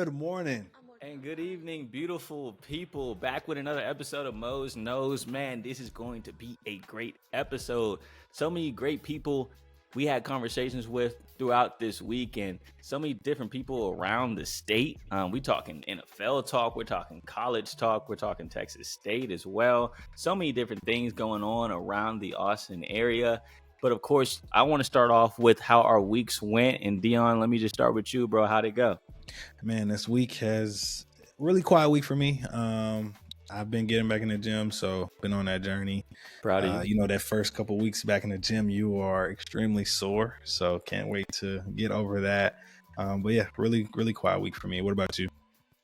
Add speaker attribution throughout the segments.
Speaker 1: Good morning.
Speaker 2: And good evening, beautiful people. Back with another episode of Mose Knows. Man, this is going to be a great episode. So many great people we had conversations with throughout this week, and so many different people around the state. We talking NFL talk, we're talking college talk, we're talking Texas State as well. So many different things going on around the Austin area. But of course, I want to start off with how our weeks went. And Dion, let me just start with you, bro. How'd it go?
Speaker 1: Man, this week has really quiet week for me. I've been getting back in the gym, so been on that journey.
Speaker 2: Proud of you.
Speaker 1: That first couple weeks back in the gym, you are extremely sore, so can't wait to get over that. But yeah, really quiet week for me. What about you?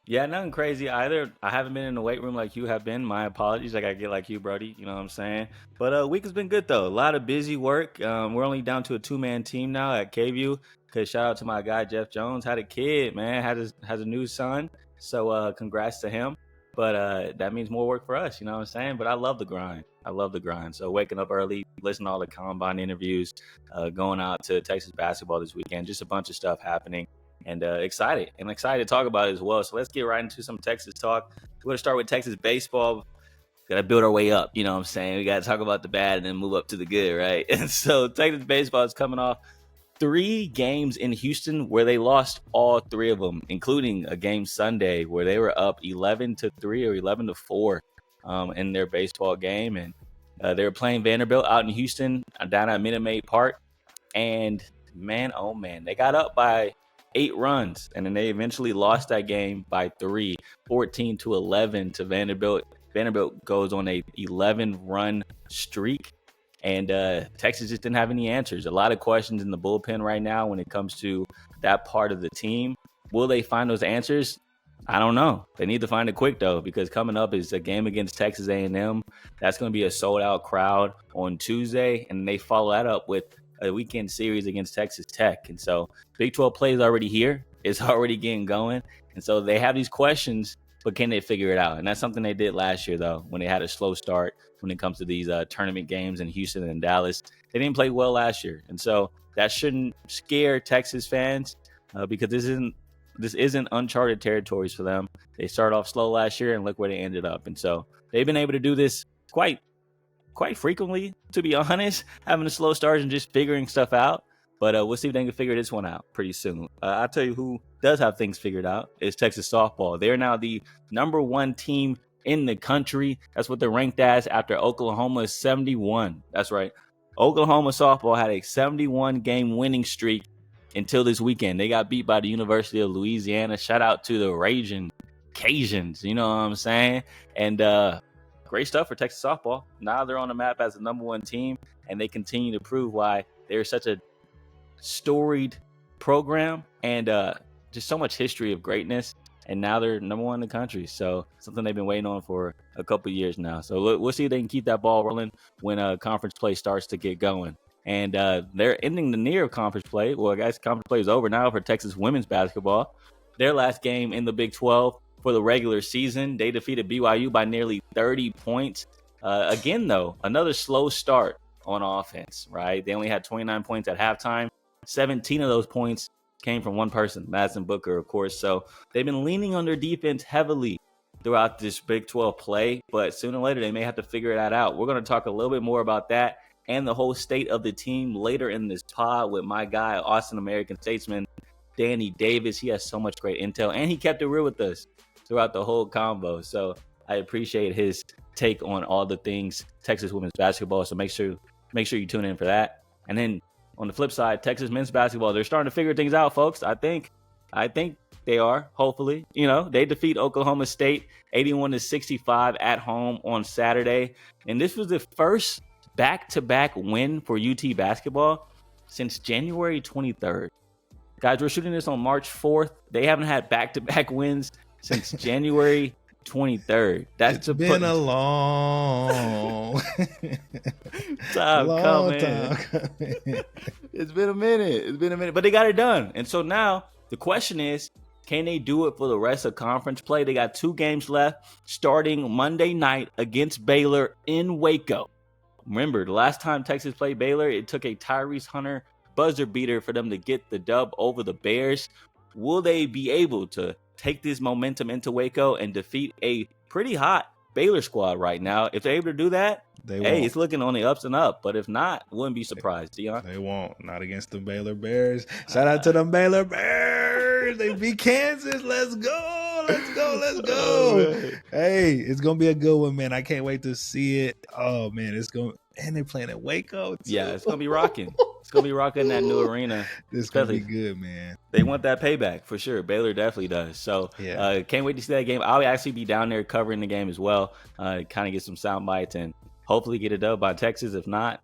Speaker 2: Yeah, nothing crazy either. I haven't been in the weight room like you have been. My apologies. I gotta get like you, Brody. You know what I'm saying? But week has been good though. A lot of busy work. We're only down to a 2-man team now at KView. Cause shout out to my guy Jeff Jones. Had a kid, man. Has a new son. So congrats to him. But that means more work for us. You know what I'm saying? But I love the grind. So waking up early, listening to all the combine interviews, going out to Texas basketball this weekend. Just a bunch of stuff happening. And excited to talk about it as well. So let's get right into some Texas talk. We're going to start with Texas baseball. Got to build our way up. You know what I'm saying? We got to talk about the bad and then move up to the good, right? And so Texas baseball is coming off 3 games in Houston where they lost all 3 of them, including a game Sunday where they were up 11-3 or 11-4 in their baseball game. And they were playing Vanderbilt out in Houston down at Minute Maid Park. And man, oh man, they got up by 8 runs, and then they eventually lost that game by 3, 14-11 to Vanderbilt. Vanderbilt goes on a 11-run streak, and Texas just didn't have any answers. A lot of questions in the bullpen right now when it comes to that part of the team. Will they find those answers? I don't know. They need to find it quick though, because coming up is a game against Texas A&M. That's going to be a sold-out crowd on Tuesday, and they follow that up with a weekend series against Texas Tech. And so Big 12 play is already here. It's already getting going. And so they have these questions, but can they figure it out? And that's something they did last year, though, when they had a slow start when it comes to these tournament games in Houston and Dallas. They didn't play well last year. And so that shouldn't scare Texas fans because this isn't uncharted territories for them. They started off slow last year and look where they ended up. And so they've been able to do this quite frequently, to be honest, having a slow start and just figuring stuff out. But we'll see if they can figure this one out pretty soon. I'll tell you who does have things figured out is Texas softball. They're now the #1 team in the country. That's what they're ranked as after Oklahoma's 71. That's right. Oklahoma softball had a 71-game winning streak until this weekend. They got beat by the University of Louisiana. Shout out to the Raging Cajuns. You know what I'm saying? And great stuff for Texas softball. Now they're on the map as the #1 team, and they continue to prove why they're such a storied program and just so much history of greatness. And now they're #1 in the country. So something they've been waiting on for a couple of years now. So we'll see if they can keep that ball rolling when conference play starts to get going. And they're ending the near conference play. Well, I guess conference play is over now for Texas women's basketball. Their last game in the Big 12 for the regular season, they defeated BYU by nearly 30 points. Again, though, another slow start on offense, right? They only had 29 points at halftime. 17 of those points came from one person, Madison Booker, of course. So they've been leaning on their defense heavily throughout this Big 12 play, but sooner or later they may have to figure that out. We're going to talk a little bit more about that and the whole state of the team later in this pod with my guy, Austin American statesman, Danny Davis. He has so much great intel, and he kept it real with us throughout the whole combo. So I appreciate his take on all the things Texas women's basketball. So make sure you tune in for that. And then on the flip side, Texas men's basketball, they're starting to figure things out, folks. I think they are, hopefully. They defeat Oklahoma State 81-65 at home on Saturday. And this was the first back-to-back win for UT basketball since January 23rd. Guys, we're shooting this on March 4th. They haven't had back-to-back wins since January 23rd.
Speaker 1: It's been a long
Speaker 2: time coming. It's been a minute, but they got it done. And so now the question is, can they do it for the rest of conference play? They got 2 games left, starting Monday night against Baylor in Waco. Remember, the last time Texas played Baylor, it took a Tyrese Hunter buzzer beater for them to get the dub over the Bears. will they be able to take this momentum into Waco and defeat a pretty hot Baylor squad right now? If they're able to do that, it's looking on the ups and up. But if not, wouldn't be surprised, Dion.
Speaker 1: They won't. Not against the Baylor Bears. Shout out to the Baylor Bears. They beat Kansas. Let's go. Let's go. Let's go. Oh, hey, it's going to be a good one, man. I can't wait to see it. Oh, man. And they're playing at Waco, too.
Speaker 2: Yeah, it's going to be rocking. It's going to be rocking that new arena.
Speaker 1: It's going to be good, man.
Speaker 2: They want that payback for sure. Baylor definitely does. So can't wait to see that game. I'll actually be down there covering the game as well. Kind of get some sound bites and hopefully get a dub by Texas. If not,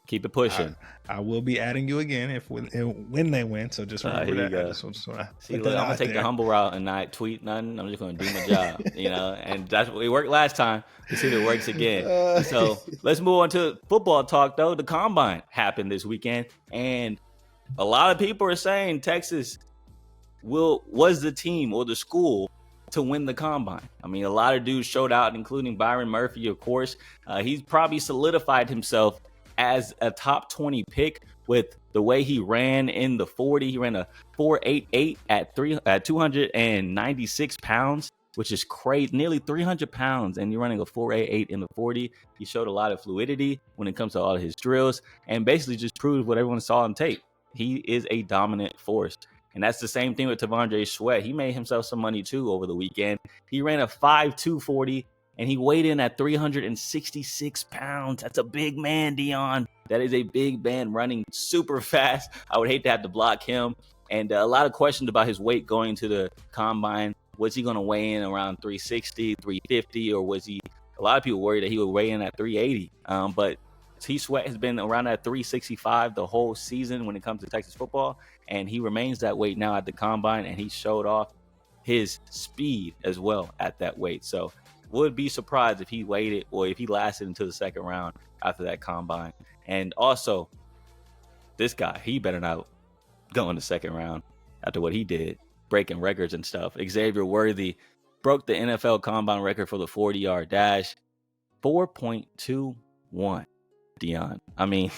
Speaker 2: keep it pushing.
Speaker 1: I will be adding you again when they win. So just remember that.
Speaker 2: I'm gonna take the humble route and not tweet nothing. I'm just gonna do my job, and that's what worked last time. Let's see if it works again. So let's move on to football talk though. The combine happened this weekend, and a lot of people are saying Texas was the team or the school to win the combine. I mean, a lot of dudes showed out, including Byron Murphy, of course. He's probably solidified himself as a top 20 pick with the way he ran in the 40. He ran a 4.88 at 296 pounds, which is crazy, nearly 300 pounds, and you're running a 4.88 in the 40. He showed a lot of fluidity when it comes to all of his drills and basically just proved what everyone saw on tape. He is a dominant force. And that's the same thing with T'Vondre Sweat. He made himself some money too over the weekend. He ran a 5.2 40 and he weighed in at 366 pounds. That's a big man, Dion. That is a big man running super fast. I would hate to have to block him. And a lot of questions about his weight going to the combine. Was he going to weigh in around 360, 350, or was he? A lot of people worried that he would weigh in at 380. But T-Sweat has been around at 365 the whole season when it comes to Texas football, and he remains that weight now at the combine, and he showed off his speed as well at that weight. So would be surprised if he waited or if he lasted until the second round after that combine. And also, this guy, he better not go in the second round after what he did, breaking records and stuff. Xavier Worthy broke the NFL combine record for the 40-yard dash, 4.21. Dion. I mean,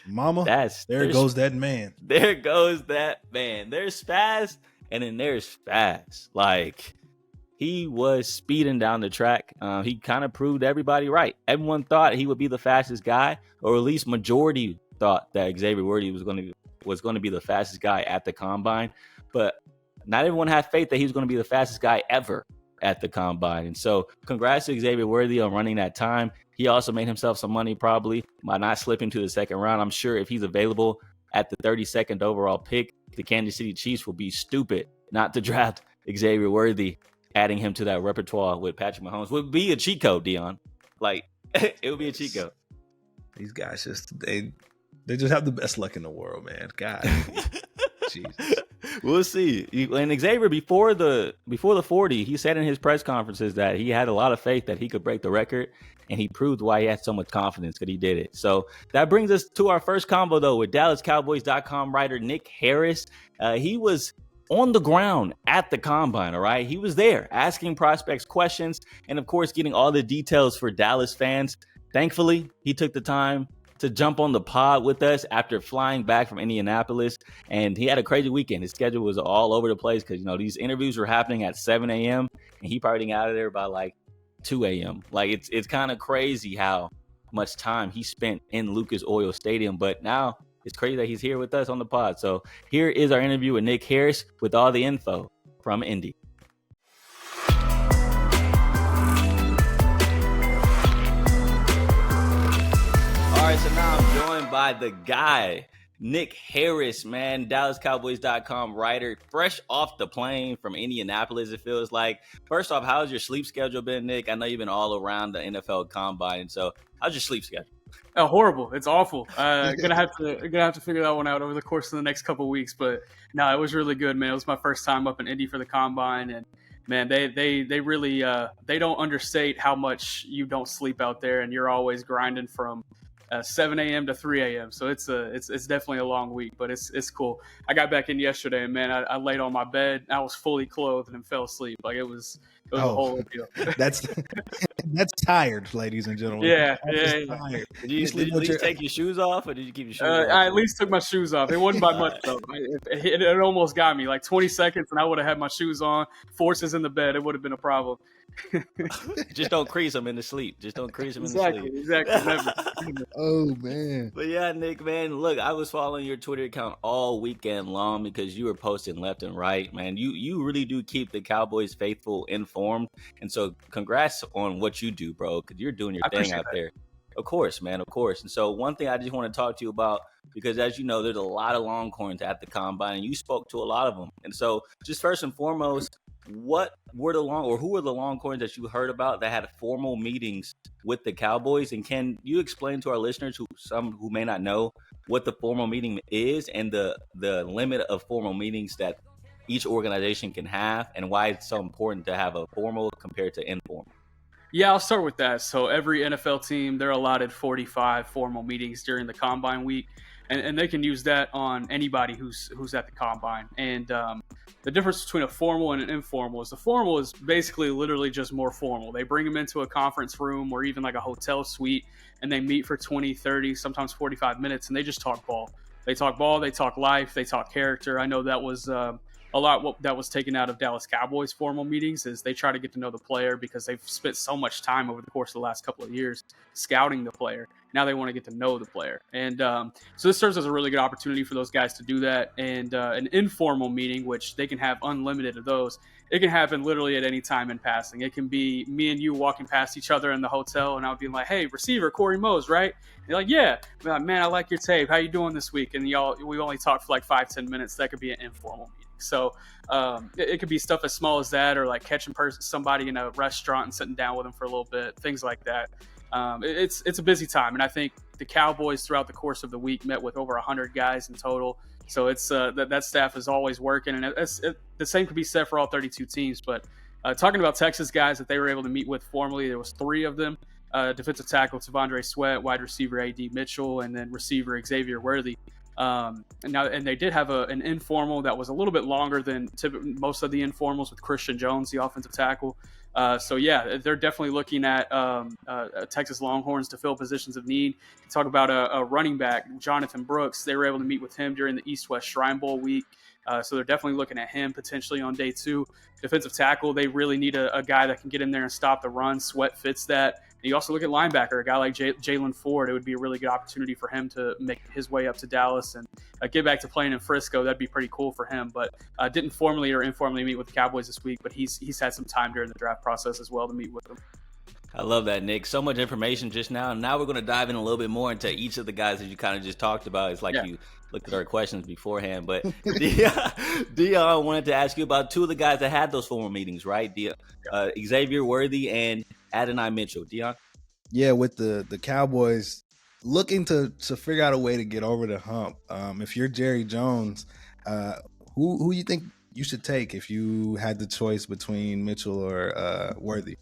Speaker 1: mama, there goes that man.
Speaker 2: There goes that man. There's fast, and then there's fast. Like, he was speeding down the track. He kind of proved everybody right. Everyone thought he would be the fastest guy, or at least majority thought that Xavier Worthy was going to be the fastest guy at the combine. But not everyone had faith that he was going to be the fastest guy ever at the combine. And so congrats to Xavier Worthy on running that time. He also made himself some money probably by not slipping to the second round. I'm sure if he's available at the 32nd overall pick, the Kansas City Chiefs will be stupid not to draft Xavier Worthy. Adding him to that repertoire with Patrick Mahomes would be a cheat code, Dion. Like, it would be a cheat code.
Speaker 1: These guys they just have the best luck in the world, man. God. Jesus.
Speaker 2: We'll see. And Xavier, before the 40, he said in his press conferences that he had a lot of faith that he could break the record, and he proved why he had so much confidence that he did it. So that brings us to our first combo, though, with DallasCowboys.com writer Nick Harris. He was on the ground at the combine, all right? He was there asking prospects questions and, of course, getting all the details for Dallas fans. Thankfully, he took the time to jump on the pod with us after flying back from Indianapolis, and he had a crazy weekend. His schedule was all over the place because, these interviews were happening at 7 a.m., and he probably got out of there by, 2 a.m. Like, it's kind of crazy how much time he spent in Lucas Oil Stadium, but now it's crazy that he's here with us on the pod. So here is our interview with Nick Harris with all the info from Indy. All right, so now I'm joined by the guy, Nick Harris, man, DallasCowboys.com writer, fresh off the plane from Indianapolis, it feels like. First off, how's your sleep schedule been, Nick? I know you've been all around the NFL Combine, so how's your sleep schedule?
Speaker 3: Oh, horrible! It's awful. Gonna have to figure that one out over the course of the next couple of weeks. But no, it was really good, man. It was my first time up in Indy for the combine, and man, they really they don't understate how much you don't sleep out there, and you're always grinding from 7 a.m. to 3 a.m. So it's definitely a long week, but it's cool. I got back in yesterday, and man, I laid on my bed. I was fully clothed and fell asleep. Like it was a whole deal.
Speaker 1: That's That's tired, ladies and gentlemen.
Speaker 3: Yeah,
Speaker 1: That's
Speaker 3: yeah.
Speaker 1: tired.
Speaker 2: Did you
Speaker 1: sleep
Speaker 2: at
Speaker 1: with
Speaker 2: least take your shoes off, or did you keep your shoes on?
Speaker 3: I at least took my shoes off. It wasn't by much though. It almost got me like 20 seconds, and I would have had my shoes on. Forces in the bed, it would have been a problem.
Speaker 2: Just don't crease them in the sleep. Just don't crease them in the sleep.
Speaker 3: Exactly. Never.
Speaker 1: Oh man.
Speaker 2: But yeah, Nick, man, look, I was following your Twitter account all weekend long because you were posting left and right, man. You really do keep the Cowboys faithful informed, and so congrats on what you do, bro, because you're doing your thing out there. Of course, man, of course. And so one thing I just want to talk to you about, because as you know, there's a lot of Longhorns at the Combine, and you spoke to a lot of them. And so just first and foremost, who were the Longhorns that you heard about that had formal meetings with the Cowboys? And can you explain to our listeners, who may not know, what the formal meeting is and the limit of formal meetings that each organization can have, and why it's so important to have a formal compared to informal?
Speaker 3: Yeah, I'll start with that. So every NFL team, they're allotted 45 formal meetings during the Combine week, and they can use that on anybody who's at the Combine. And the difference between a formal and an informal is the formal is basically literally just more formal. They bring them into a conference room or even like a hotel suite, and they meet for 20, 30, sometimes 45 minutes, and they just talk ball. They talk ball, they talk life, they talk character. I know that was a lot what that was taken out of Dallas Cowboys formal meetings is they try to get to know the player because they've spent so much time over the course of the last couple of years scouting the player. Now they want to get to know the player. And so this serves as a really good opportunity for those guys to do that. And an informal meeting, which they can have unlimited of those, it can happen literally at any time in passing. It can be me and you walking past each other in the hotel, and I'll be like, hey, receiver, Corey Mose, right? And you're like, yeah. I'm like, man, I like your tape. How you doing this week? And we only talk for like 5-10 minutes. That could be an informal meeting. So it could be stuff as small as that, or like catching somebody in a restaurant and sitting down with them for a little bit, things like that. It's a busy time, and I think the Cowboys throughout the course of the week met with over 100 guys in total. So it's that staff is always working, and the same could be said for all 32 teams. But talking about Texas guys that they were able to meet with formally, there was 3 of them: defensive tackle Tavondre Sweat, wide receiver A.D. Mitchell, and then receiver Xavier Worthy. And they did have an informal that was a little bit longer than most of the informals with Christian Jones, the offensive tackle. So yeah, they're definitely looking at Texas Longhorns to fill positions of need. Talk about a running back, Jonathan Brooks. They were able to meet with him during the East-West Shrine Bowl week. So they're definitely looking at him potentially on day 2. Defensive tackle, they really need a guy that can get in there and stop the run. Sweat fits that. And you also look at linebacker, a guy like Jalen Ford. It would be a really good opportunity for him to make his way up to Dallas and get back to playing in Frisco. That'd be pretty cool for him. But didn't formally or informally meet with the Cowboys this week, but he's had some time during the draft process as well to meet with them.
Speaker 2: I love that, Nick. So much information just now. Now we're going to dive in a little bit more into each of the guys that you kind of just talked about. It's like you looked at our questions beforehand. But Dion wanted to ask you about 2 of the guys that had those formal meetings, right? Xavier Worthy and Adonai Mitchell. Dion?
Speaker 1: Yeah, with the Cowboys looking to figure out a way to get over the hump. If you're Jerry Jones, who you think you should take if you had the choice between Mitchell or Worthy?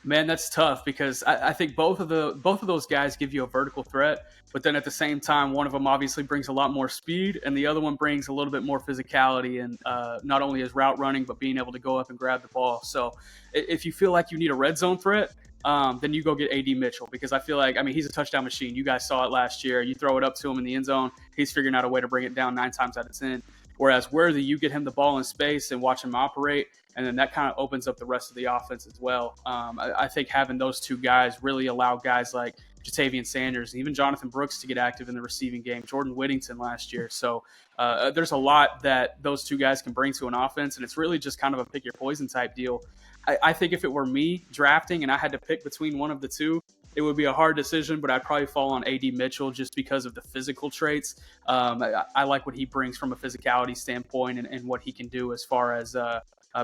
Speaker 3: Man, that's tough because I think both of those guys give you a vertical threat, but then at the same time, one of them obviously brings a lot more speed, and the other one brings a little bit more physicality and not only his route running, but being able to go up and grab the ball. So if you feel like you need a red zone threat, then you go get A.D. Mitchell, because I feel like, he's a touchdown machine. You guys saw it last year. You throw it up to him in the end zone, he's figuring out a way to bring it down 9 times out of 10. Whereas Worthy, you get him the ball in space and watch him operate, and then that kind of opens up the rest of the offense as well. I think having those 2 guys really allow guys like Jatavian Sanders, even Jonathan Brooks, to get active in the receiving game, Jordan Whittington last year. So there's a lot that those 2 guys can bring to an offense, and it's really just kind of a pick your poison type deal. I think if it were me drafting and I had to pick between one of the 2, it would be a hard decision, but I'd probably fall on A.D. Mitchell just because of the physical traits. I like what he brings from a physicality standpoint and what he can do as far as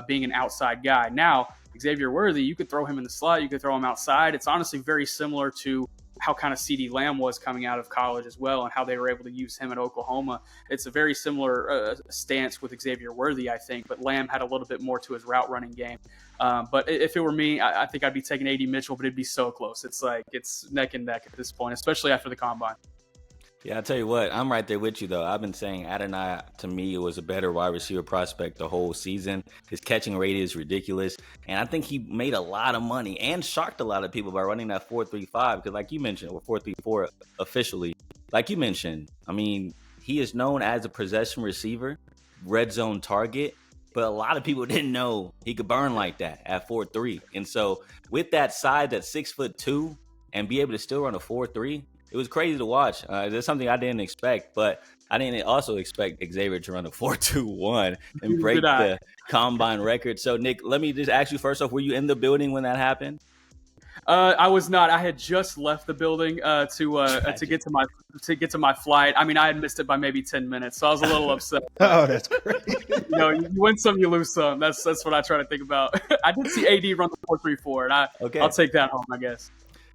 Speaker 3: being an outside guy. Now, Xavier Worthy, you could throw him in the slot, you could throw him outside. It's honestly very similar to how kind of CeeDee Lamb was coming out of college as well, and how they were able to use him at Oklahoma. It's a very similar stance with Xavier Worthy, I think, but Lamb had a little bit more to his route running game. But if it were me, I think I'd be taking A.D. Mitchell, but it'd be so close. It's neck and neck at this point, especially after the Combine.
Speaker 2: Yeah, I'll tell you what, I'm right there with you, though. I've been saying Adonai, to me, was a better wide receiver prospect the whole season. His catching rate is ridiculous. And I think he made a lot of money and shocked a lot of people by running that 4.35. Because like you mentioned, or 4.34 officially. Like you mentioned, I mean, he is known as a possession receiver, red zone target. But a lot of people didn't know he could burn like that at 4.3. And so with that size at 6'2" and be able to still run a 4.3, it was crazy to watch. That's something I didn't expect, but I didn't also expect Xavier to run a 4.21 and break the combine record. So, Nick, let me just ask you first off, were you in the building when that happened?
Speaker 3: I was not. I had just left the building to get to my flight. I mean, I had missed it by maybe 10 minutes, so I was a little upset.
Speaker 1: Oh, that's crazy.
Speaker 3: You win some, you lose some. That's what I try to think about. I did see AD run the 4.34, and I'll take that home, I guess.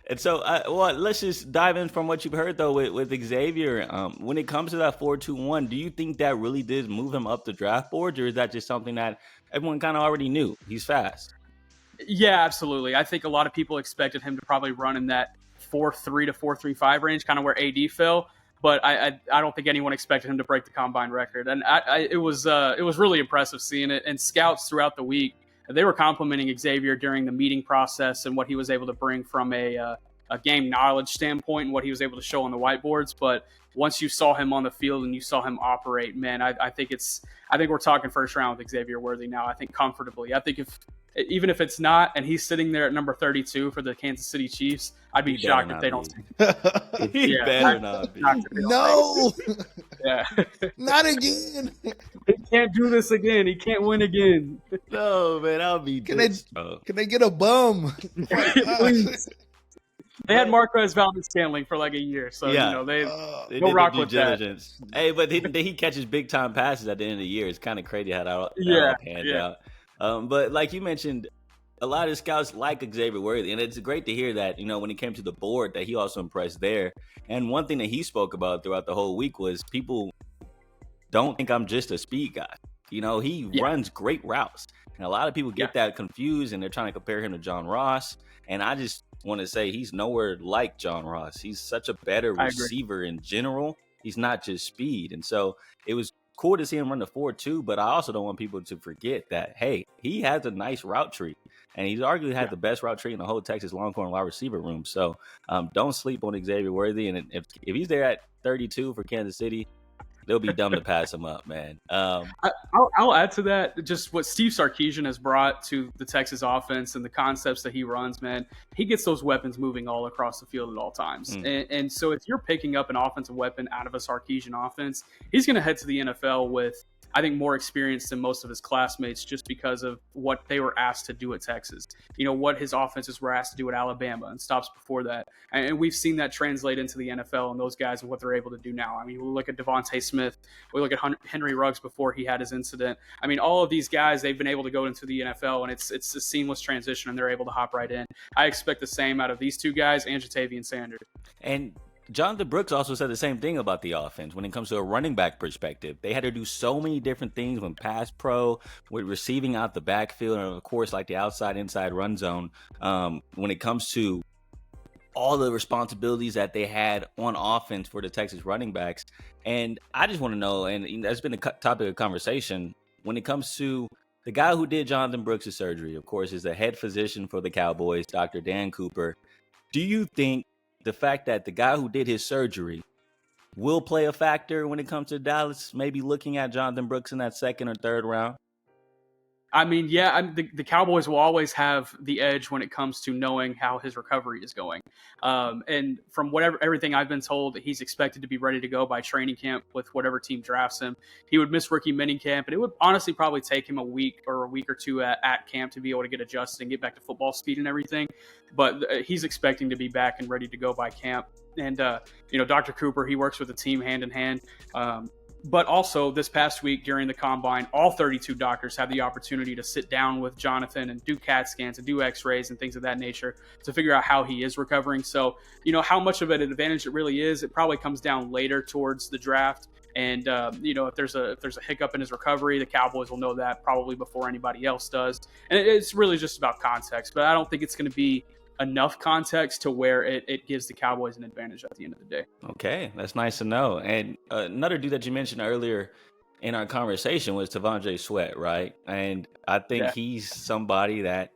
Speaker 2: And so, let's just dive in from what you've heard, though, with Xavier. When it comes to that 4.21, do you think that really did move him up the draft boards, or is that just something that everyone kind of already knew? He's fast.
Speaker 3: Yeah, absolutely. I think a lot of people expected him to probably run in that 4.3 to 4.35 range, kind of where AD fell. But I don't think anyone expected him to break the combine record. And it was really impressive seeing it. And scouts throughout the week, they were complimenting Xavier during the meeting process and what he was able to bring from a game knowledge standpoint and what he was able to show on the whiteboards. But once you saw him on the field and you saw him operate, man, I think we're talking first round with Xavier Worthy now. I think comfortably. I think even if it's not, and he's sitting there at number 32 for the Kansas City Chiefs, I'd be shocked if they don't.
Speaker 2: He better not be.
Speaker 1: No,
Speaker 3: yeah,
Speaker 1: not again.
Speaker 3: He can't do this again. He can't win again.
Speaker 2: No, man, I'll be.
Speaker 1: Can they get a bum?
Speaker 3: Please. They had Marquez Valdez-Scantling for like a year, so
Speaker 2: yeah.
Speaker 3: They
Speaker 2: did
Speaker 3: rock
Speaker 2: due
Speaker 3: with
Speaker 2: diligence.
Speaker 3: that.
Speaker 2: Hey, but he catches big time passes at the end of the year. It's kind of crazy how that all panned out. But like you mentioned, a lot of scouts like Xavier Worthy, and it's great to hear that, when it came to the board, that he also impressed there. And one thing that he spoke about throughout the whole week was people don't think I'm just a speed guy. He runs great routes. And a lot of people get that confused, and they're trying to compare him to John Ross. And I just want to say he's nowhere like John Ross. He's such a better receiver in general. He's not just speed. And so it was cool to see him run the 4.2, but I also don't want people to forget that, hey, he has a nice route tree, and he's arguably had the best route tree in the whole Texas Longhorn wide receiver room. So don't sleep on Xavier Worthy, and if he's there at 32 for Kansas City, they'll be dumb to pass him up, man.
Speaker 3: I'll add to that just what Steve Sarkisian has brought to the Texas offense and the concepts that he runs, man. He gets those weapons moving all across the field at all times. And so if you're picking up an offensive weapon out of a Sarkisian offense, he's going to head to the NFL with, I think, more experience than most of his classmates just because of what they were asked to do at Texas. What his offenses were asked to do at Alabama and stops before that. And we've seen that translate into the NFL and those guys and what they're able to do now. I mean, we look at Devontae Smith. We look at Henry Ruggs before he had his incident. I mean, all of these guys, they've been able to go into the NFL, and it's a seamless transition, and they're able to hop right in. I expect the same out of these two guys and Jatavian Sanders.
Speaker 2: And Jonathan Brooks also said the same thing about the offense when it comes to a running back perspective. They had to do so many different things when pass pro, with receiving out the backfield, and of course, like the outside-inside run zone. When it comes to all the responsibilities that they had on offense for the Texas running backs. And I just want to know, and that's been a topic of conversation, when it comes to the guy who did Jonathan Brooks' surgery, of course, is the head physician for the Cowboys, Dr. Dan Cooper. Do you think the fact that the guy who did his surgery will play a factor when it comes to Dallas, maybe looking at Jonathan Brooks in that second or third round?
Speaker 3: I mean, the Cowboys will always have the edge when it comes to knowing how his recovery is going. And from everything I've been told, he's expected to be ready to go by training camp with whatever team drafts him. He would miss rookie minicamp, and it would honestly probably take him a week or two at camp to be able to get adjusted and get back to football speed and everything. But he's expecting to be back and ready to go by camp. And, Dr. Cooper, he works with the team hand in hand. But also this past week during the combine, all 32 doctors had the opportunity to sit down with Jonathan and do CAT scans and do x-rays and things of that nature to figure out how he is recovering. So, how much of an advantage it really is, it probably comes down later towards the draft. And, if there's a hiccup in his recovery, the Cowboys will know that probably before anybody else does. And it's really just about context. But I don't think it's going to be enough context to where it gives the Cowboys an advantage at the end of the day.
Speaker 2: Okay, that's nice to know. And another dude that you mentioned earlier in our conversation was T'Vondre Sweat, right? And I think
Speaker 3: Yeah.
Speaker 2: he's somebody that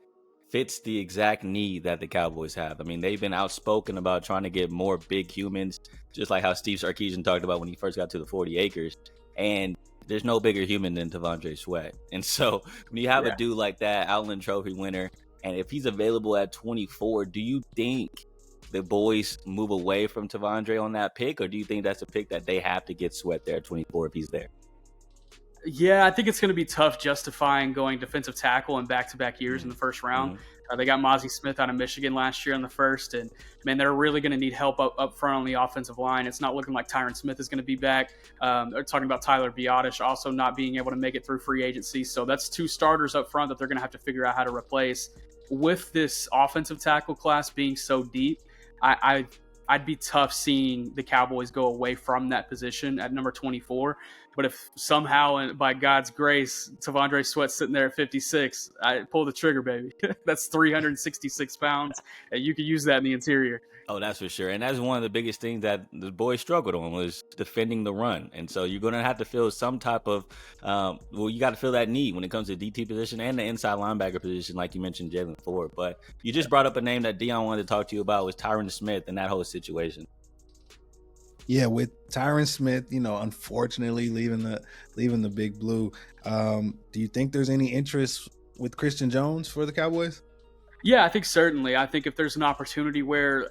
Speaker 2: fits the exact need that the Cowboys have. I mean, they've been outspoken about trying to get more big humans, just like how Steve Sarkisian talked about when he first got to the 40 acres. And there's no bigger human than T'Vondre Sweat. And so when you have a dude like that, Outland Trophy winner, and if he's available at 24, do you think the boys move away from T'Vondre on that pick, or do you think that's a pick that they have to get Sweat there at 24 if he's there?
Speaker 3: Yeah, I think it's going to be tough justifying going defensive tackle in back-to-back years in the first round. They got Mozzie Smith out of Michigan last year in the first, and man, they're really going to need help up front on the offensive line. It's not looking like Tyron Smith is going to be back. They're talking about Tyler Biadasz also not being able to make it through free agency. So that's two starters up front that they're going to have to figure out how to replace. With this offensive tackle class being so deep, I'd be tough seeing the Cowboys go away from that position at number 24. But if somehow, and by God's grace, T'Vondre Sweat's sitting there at 56, I pull the trigger, baby. That's 366 pounds, and you could use that in the interior.
Speaker 2: Oh, that's for sure. And that's one of the biggest things that the boys struggled on was defending the run. And so you're going to have to fill some type of, you got to fill that need when it comes to DT position and the inside linebacker position, like you mentioned, Jalen Ford. But you just brought up a name that Dion wanted to talk to you about was Tyron Smith and that whole situation.
Speaker 1: Yeah, with Tyron Smith, unfortunately leaving the Big Blue. Do you think there's any interest with Christian Jones for the Cowboys?
Speaker 3: Yeah, I think certainly. I think if there's an opportunity where,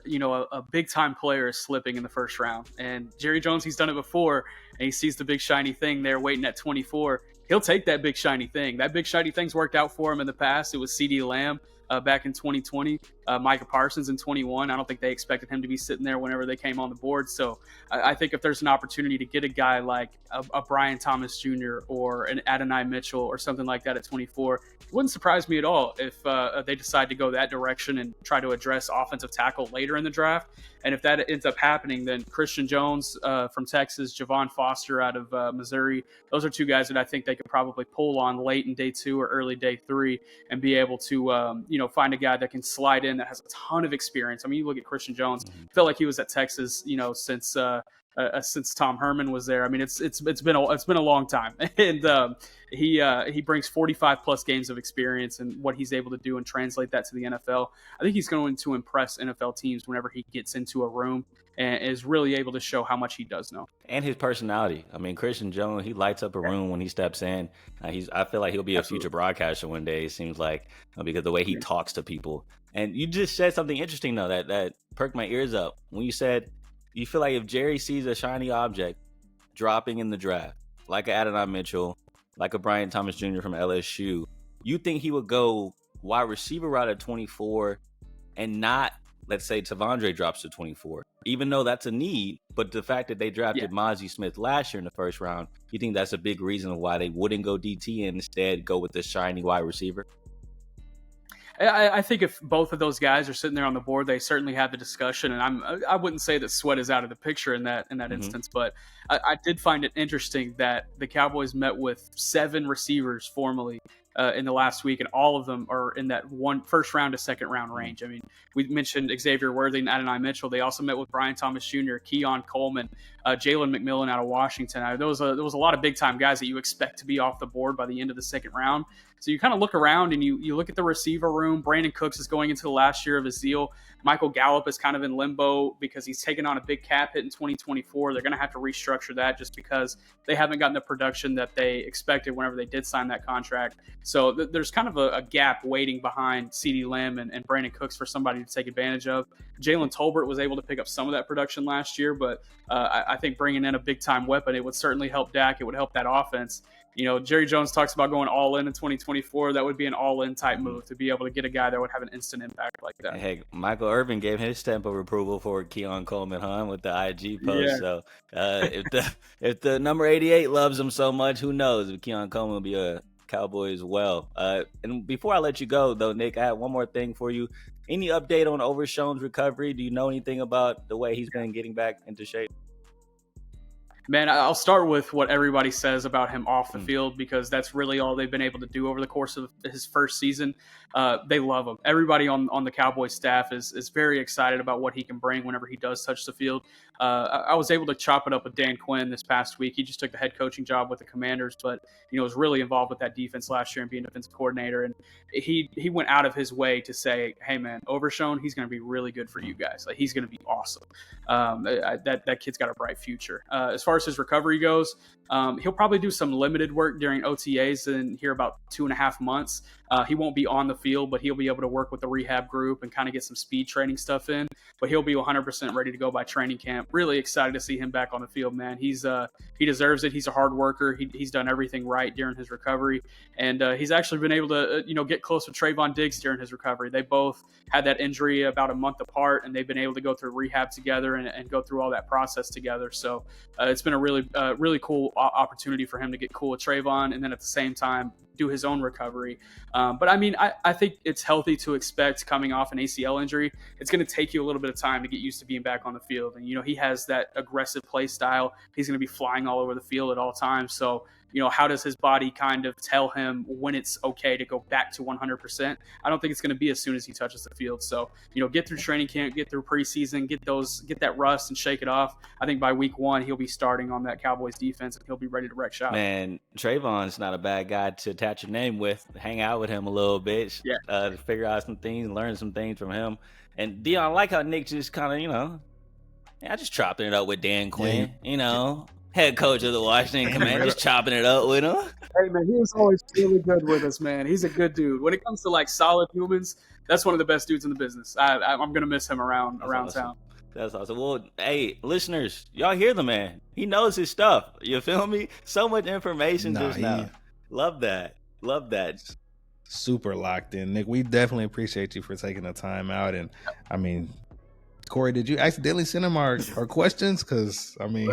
Speaker 3: a big-time player is slipping in the first round, and Jerry Jones, he's done it before, and he sees the big shiny thing there waiting at 24, he'll take that big shiny thing. That big shiny thing's worked out for him in the past. It was CeeDee Lamb back in 2020, Micah Parsons in 21. I don't think they expected him to be sitting there whenever they came on the board. So I think if there's an opportunity to get a guy like a Brian Thomas Jr. or an Adonai Mitchell or something like that at 24, it wouldn't surprise me at all if they decide to go that direction and try to address offensive tackle later in the draft. And if that ends up happening, then Christian Jones from Texas, Javon Foster out of Missouri, those are two guys that I think they could probably pull on late in day 2 or early day 3 and be able to, find a guy that can slide in that has a ton of experience. I mean, you look at Christian Jones, felt like he was at Texas, since Tom Herman was there. I mean, it's been a long time, and he brings 45 plus games of experience, and what he's able to do and translate that to the NFL. I think he's going to impress NFL teams whenever he gets into a room and is really able to show how much he does know.
Speaker 2: And his personality. I mean, Christian Jones, he lights up a room when he steps in. I feel like he'll be a future broadcaster one day. It seems like because of the way he talks to people. And you just said something interesting though that perked my ears up when you said you feel like if Jerry sees a shiny object dropping in the draft, like an Adonai Mitchell, like a Brian Thomas Jr. from LSU, you think he would go wide receiver route at 24 and not, let's say, T'Vondre drops to 24, even though that's a need. But the fact that they drafted Mozzie Smith last year in the first round, you think that's a big reason why they wouldn't go DT and instead go with the shiny wide receiver?
Speaker 3: I think if both of those guys are sitting there on the board, they certainly have the discussion. And I wouldn't say that Sweat is out of the picture in that instance, but I did find it interesting that the Cowboys met with 7 receivers formally in the last week, and all of them are in that first round to second round range. I mean, we mentioned Xavier Worthy and Adonai Mitchell. They also met with Brian Thomas Jr., Keon Coleman, Jalen McMillan out of Washington. There was a lot of big time guys that you expect to be off the board by the end of the second round. So you kind of look around and you look at the receiver room. Brandon Cooks is going into the last year of his deal. Michael Gallup is kind of in limbo because he's taken on a big cap hit in 2024. They're going to have to restructure that just because they haven't gotten the production that they expected whenever they did sign that contract. So there's kind of a gap waiting behind CeeDee Lamb and Brandon Cooks for somebody to take advantage of. Jalen Tolbert was able to pick up some of that production last year, but I think bringing in a big-time weapon, it would certainly help Dak. It would help that offense. Jerry Jones talks about going all in 2024. That would be an all-in type move to be able to get a guy that would have an instant impact like that.
Speaker 2: Hey, Michael Irvin gave his stamp of approval for Keon Coleman, with the IG post. Yeah. So if the number 88 loves him so much, who knows if Keon Coleman will be a Cowboy as well. And before I let you go, though, Nick, I have one more thing for you. Any update on Overshown's recovery? Do you know anything about the way he's been getting back into shape?
Speaker 3: Man, I'll start with what everybody says about him off the field, because that's really all they've been able to do over the course of his first season. They love him. Everybody on the Cowboys staff is very excited about what he can bring whenever he does touch the field. I was able to chop it up with Dan Quinn this past week. He just took the head coaching job with the Commanders, but was really involved with that defense last year and being defensive coordinator. And he went out of his way to say, "Hey man, Overshown, he's going to be really good for you guys. Like, he's going to be awesome. That kid's got a bright future." As far as his recovery goes, he'll probably do some limited work during OTAs in here about 2.5 months. He won't be on the field, but he'll be able to work with the rehab group and kind of get some speed training stuff in. But he'll be 100% ready to go by training camp. Really excited to see him back on the field, man. He deserves it. He's a hard worker. He's done everything right during his recovery, and he's actually been able to get close with Trayvon Diggs during his recovery. They both had that injury about a month apart, and they've been able to go through rehab together and go through all that process together. So it's been a really cool opportunity for him to get cool with Trayvon, and then at the same time do his own recovery. But I mean, I think it's healthy to expect, coming off an ACL injury, it's going to take you a little bit of time to get used to being back on the field. And, he has that aggressive play style. He's going to be flying all over the field at all times. So, how does his body kind of tell him when it's okay to go back to 100%? I don't think it's going to be as soon as he touches the field. So, get through training camp, get through preseason, get that rust and shake it off. I think by week 1, he'll be starting on that Cowboys defense and he'll be ready to wreck shop.
Speaker 2: Man, Trayvon's not a bad guy to attach your name with. Hang out with him a little bit, to figure out some things, learn some things from him. And Dion, I like how Nick just kind of, I just chopping it up with Dan Quinn, head coach of the Washington Commanders, chopping it up with him.
Speaker 3: Hey, man, he was always really good with us, man. He's a good dude. When it comes to, like, solid humans, that's one of the best dudes in the business. I'm going to miss him around town.
Speaker 2: That's awesome. Well, hey, listeners, y'all hear the man. He knows his stuff. You feel me? So much information just now. Love that.
Speaker 1: Super locked in. Nick, we definitely appreciate you for taking the time out. And, I mean, Corey, did you accidentally send him our questions? Because, I mean,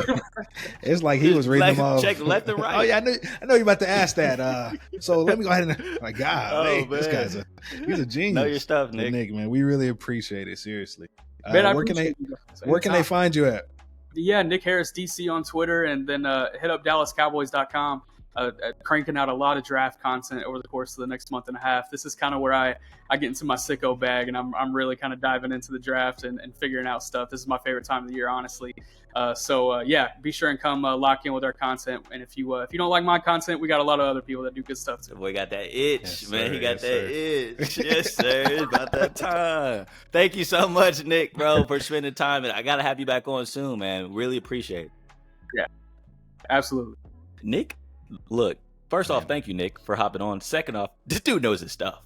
Speaker 1: it's like he was reading them off.
Speaker 2: Check left and right.
Speaker 1: Oh, yeah, I know you're about to ask that. So let me go ahead and, my God, this guy's he's a genius.
Speaker 2: Know your stuff, Nick.
Speaker 1: Nick, man, we really appreciate it, seriously.
Speaker 3: Man,
Speaker 1: where can they find you at?
Speaker 3: Yeah, Nick Harris DC on Twitter, and then hit up DallasCowboys.com. Cranking out a lot of draft content over the course of the next month and a half. This is kind of where I get into my sicko bag, and I'm really kind of diving into the draft and figuring out stuff. This is my favorite time of the year, honestly. So be sure and come lock in with our content. And if you don't like my content, we got a lot of other people that do good stuff too.
Speaker 2: Boy got that itch,
Speaker 1: yes,
Speaker 2: man.
Speaker 1: Sir,
Speaker 2: he got that itch. Yes, sir.
Speaker 1: It's
Speaker 2: about that time. Thank you so much, Nick, bro, for spending time. And I gotta have you back on soon, man. Really appreciate it.
Speaker 3: Yeah, absolutely.
Speaker 2: Nick, look. First off, thank you, Nick, for hopping on. Second off, this dude knows his stuff.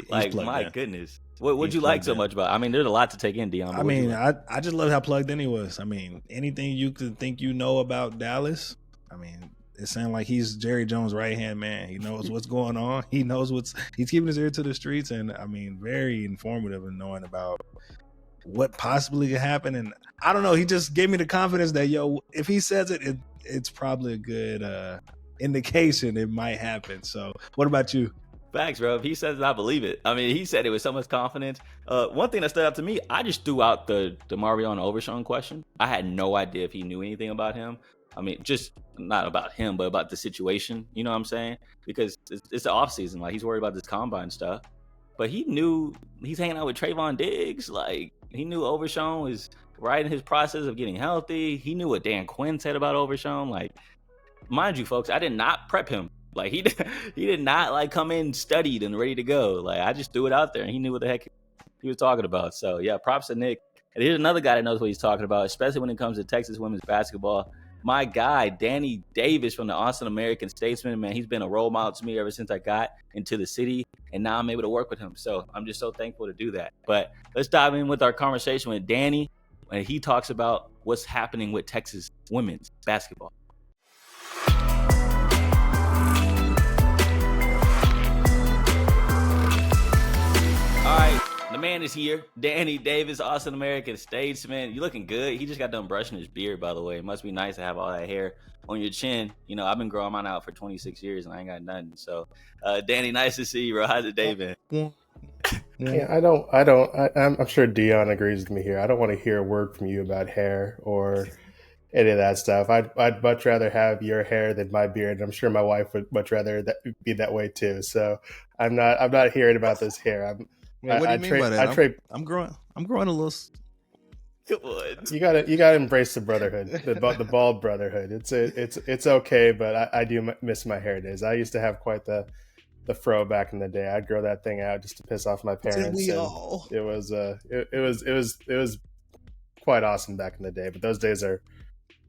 Speaker 2: Like, my goodness. What'd you like so much about? I mean, there's a lot to take in, Dion.
Speaker 1: I mean, I just love how plugged in he was. I mean, anything you could think about Dallas, I mean, it sounds like he's Jerry Jones' right-hand man. He knows what's going on. He knows he's keeping his ear to the streets, and, I mean, very informative in knowing about what possibly could happen. And I don't know, he just gave me the confidence that, if he says it, it's probably a good indication it might happen. So what about you?
Speaker 2: Facts, bro. If he says it, I believe it. I mean, he said it with so much confidence. One thing that stood out to me, I just threw out the Marion Overshown question. I had no idea if he knew anything about him. I mean, just not about him, but about the situation. You know what I'm saying? Because it's the off season. Like, he's worried about this combine stuff. But he knew he's hanging out with Trayvon Diggs. Like, he knew Overshown was right in his process of getting healthy. He knew what Dan Quinn said about Overshown. Like, mind you, folks, I did not prep him. Like, he did not, like, come in studied and ready to go. Like, I just threw it out there, and he knew what the heck he was talking about. So, yeah, props to Nick. And here's another guy that knows what he's talking about, especially when it comes to Texas women's basketball. My guy, Danny Davis from the Austin American Statesman, man, he's been a role model to me ever since I got into the city, and now I'm able to work with him. So I'm just so thankful to do that. But let's dive in with our conversation with Danny, and he talks about what's happening with Texas women's basketball. All right, the man is here. Danny Davis, Austin American Statesman. You looking good. He just got done brushing his beard, by the way. It must be nice to have all that hair on your chin. You know, I've been growing mine out for 26 years and I ain't got nothing. So, Danny, nice to see you, bro. How's the day been?
Speaker 4: Yeah, I'm sure Dion agrees with me here. I don't want to hear a word from you about hair or any of that stuff. I'd much rather have your hair than my beard. I'm sure my wife would much rather be that way too. So I'm not hearing about this hair.
Speaker 1: Man, what do you mean by that?
Speaker 4: I trade.
Speaker 1: I'm growing a little.
Speaker 4: You gotta embrace the brotherhood, the bald brotherhood. It's okay, but I do miss my hair days. I used to have quite the fro back in the day. I'd grow that thing out just to piss off my parents.
Speaker 1: We all.
Speaker 4: It was quite awesome back in the day. But those days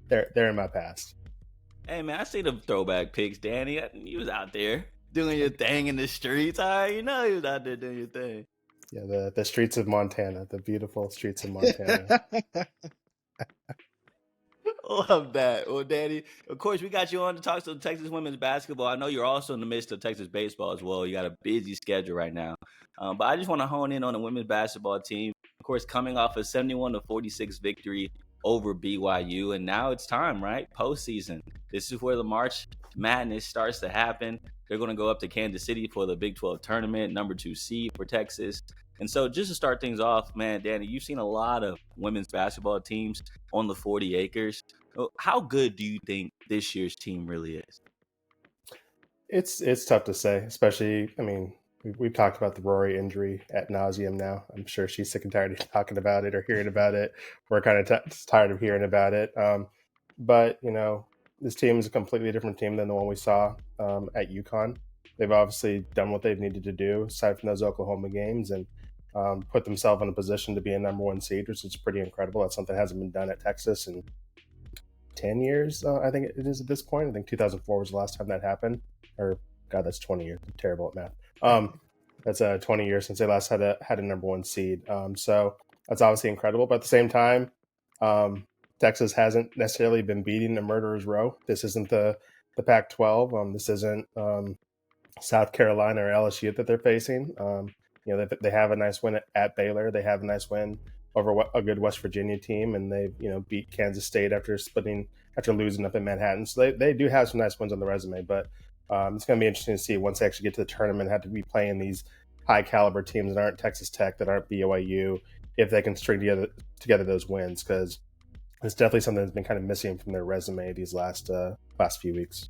Speaker 4: they're in my past.
Speaker 2: Hey man, I see the throwback pics, Danny. You was out there doing your thing in the streets. All right, you know you was out there doing your thing.
Speaker 4: Yeah, the streets of Montana, the beautiful streets of Montana.
Speaker 2: Love that. Well, Danny, of course, we got you on to talk to Texas women's basketball. I know you're also in the midst of Texas baseball as well. You got a busy schedule right now. But I just want to hone in on the women's basketball team. Of course, coming off a 71-46 victory over BYU. And now it's time, right? Postseason. This is where the March Madness starts to happen. They're going to go up to Kansas City for the Big 12 tournament, number 2 seed for Texas. And so just to start things off, man, Danny, you've seen a lot of women's basketball teams on the 40 acres. How good do you think this year's team really is?
Speaker 4: It's tough to say, especially, I mean, we've talked about the Rory injury ad nauseum now. I'm sure she's sick and tired of talking about it or hearing about it. We're kind of tired of hearing about it. But, you know, this team is a completely different team than the one we saw at UConn. They've obviously done what they've needed to do, aside from those Oklahoma games, and put themselves in a position to be a number 1 seed, which is pretty incredible. That's something that hasn't been done at Texas in 10 years, I think it is at this point. I think 2004 was the last time that happened. Or, God, that's 20 years. I'm terrible at math. That's 20 years since they last had a number 1 seed. So that's obviously incredible. But at the same time, Texas hasn't necessarily been beating a murderer's row. This isn't the Pac-12. This isn't South Carolina or LSU that they're facing. You know, they have a nice win at Baylor. They have a nice win over a good West Virginia team, and they beat Kansas State after losing up in Manhattan. So they do have some nice wins on the resume. But it's going to be interesting to see once they actually get to the tournament, have to be playing these high caliber teams that aren't Texas Tech, that aren't BYU, if they can string together those wins, because it's definitely something that's been kind of missing from their resume these last few weeks.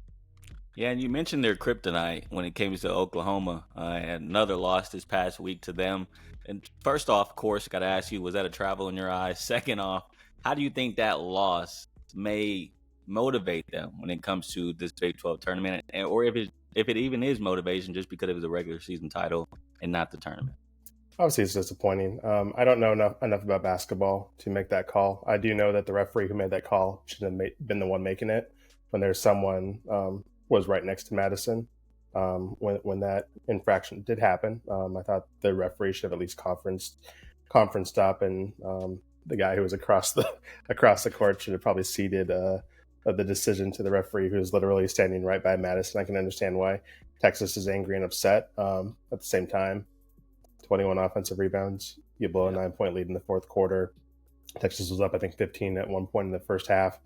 Speaker 2: Yeah, and you mentioned their kryptonite when it came to Oklahoma. Another loss this past week to them. And first off, of course, got to ask you, was that a travel in your eyes? Second off, how do you think that loss may motivate them when it comes to this Big 12 tournament? Or if it even is motivation just because it was a regular season title and not the tournament?
Speaker 4: Obviously, it's disappointing. I don't know enough about basketball to make that call. I do know that the referee who made that call should have been the one making it when there's someone was right next to Madison when that infraction did happen. I thought the referee should have at least conferenced up, and the guy who was across the court should have probably ceded the decision to the referee, who was literally standing right by Madison. I can understand why Texas is angry and upset. At the same time, 21 offensive rebounds, you blow a 9-point lead in the fourth quarter. Texas was up, I think, 15 at one point in the first half.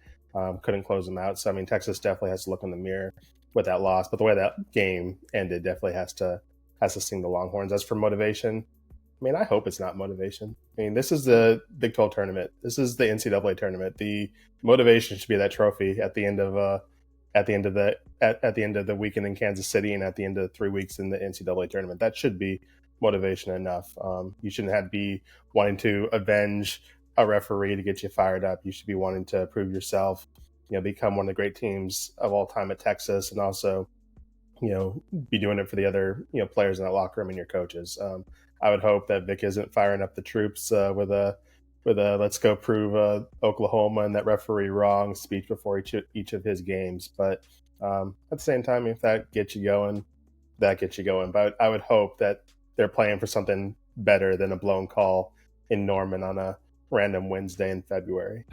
Speaker 4: Couldn't close them out. So, I mean, Texas definitely has to look in the mirror with that loss. But the way that game ended definitely has to sting the Longhorns. As for motivation, I mean, I hope it's not motivation. I mean, this is the Big 12 tournament. This is the NCAA tournament. The motivation should be that trophy at the end of the weekend in Kansas City, and at the end of 3 weeks in the NCAA tournament. That should be motivation enough. You shouldn't have to be wanting to avenge a referee to get you fired up. You should be wanting to prove yourself, become one of the great teams of all time at Texas, and also, be doing it for the other, players in that locker room and your coaches. I would hope that Vic isn't firing up the troops with a let's go prove Oklahoma and that referee wrong speech before each of his games. But at the same time, if that gets you going, that gets you going. But I would hope that they're playing for something better than a blown call in Norman on a random Wednesday in February.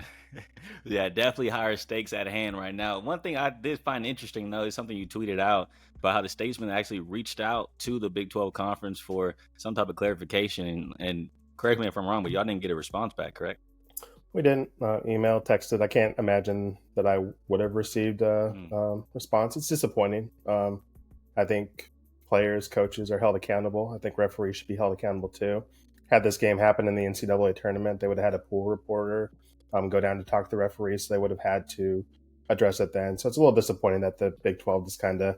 Speaker 2: Yeah, definitely higher stakes at hand right now. One thing I did find interesting, though, is something you tweeted out about how the Statesman actually reached out to the Big 12 Conference for some type of clarification. And correct me if I'm wrong, but y'all didn't get a response back, correct?
Speaker 4: We didn't. Email, texted. I can't imagine that I would have received a response. It's disappointing. I think players, coaches are held accountable. I think referees should be held accountable too. Had this game happen in the NCAA tournament, they would have had a pool reporter go down to talk to the referees. So they would have had to address it then. So it's a little disappointing that the Big 12 just kind of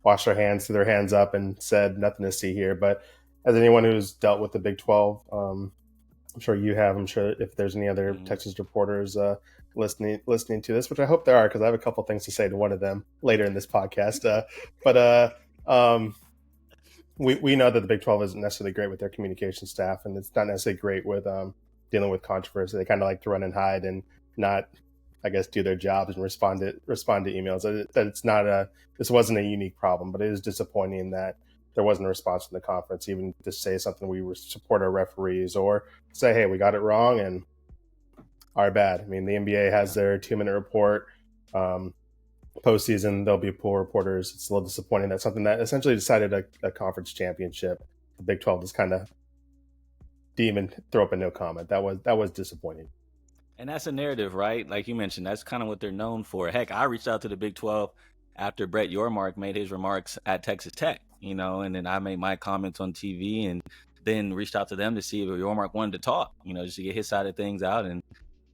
Speaker 4: washed their hands, threw their hands up, and said nothing to see here. But as anyone who's dealt with the Big 12, I'm sure you have. I'm sure if there's any other Texas reporters listening to this, which I hope there are, because I have a couple things to say to one of them later in this podcast. We know that the Big 12 isn't necessarily great with their communication staff, and it's not necessarily great with dealing with controversy. They kind of like to run and hide and not, I guess, do their jobs and respond to emails. This wasn't a unique problem, but it is disappointing that there wasn't a response from the conference, even to say something, we support our referees, or say, hey, we got it wrong and our bad. I mean, the NBA has their 2-minute report. Postseason, there'll be pool reporters. It's a little disappointing that something that essentially decided a conference championship, the Big 12 just kind of throw up a no comment. That was disappointing.
Speaker 2: And that's a narrative, right? Like you mentioned, that's kind of what they're known for. Heck, I reached out to the Big 12 after Brett Yormark made his remarks at Texas Tech, and then I made my comments on TV and then reached out to them to see if Yormark wanted to talk, just to get his side of things out. And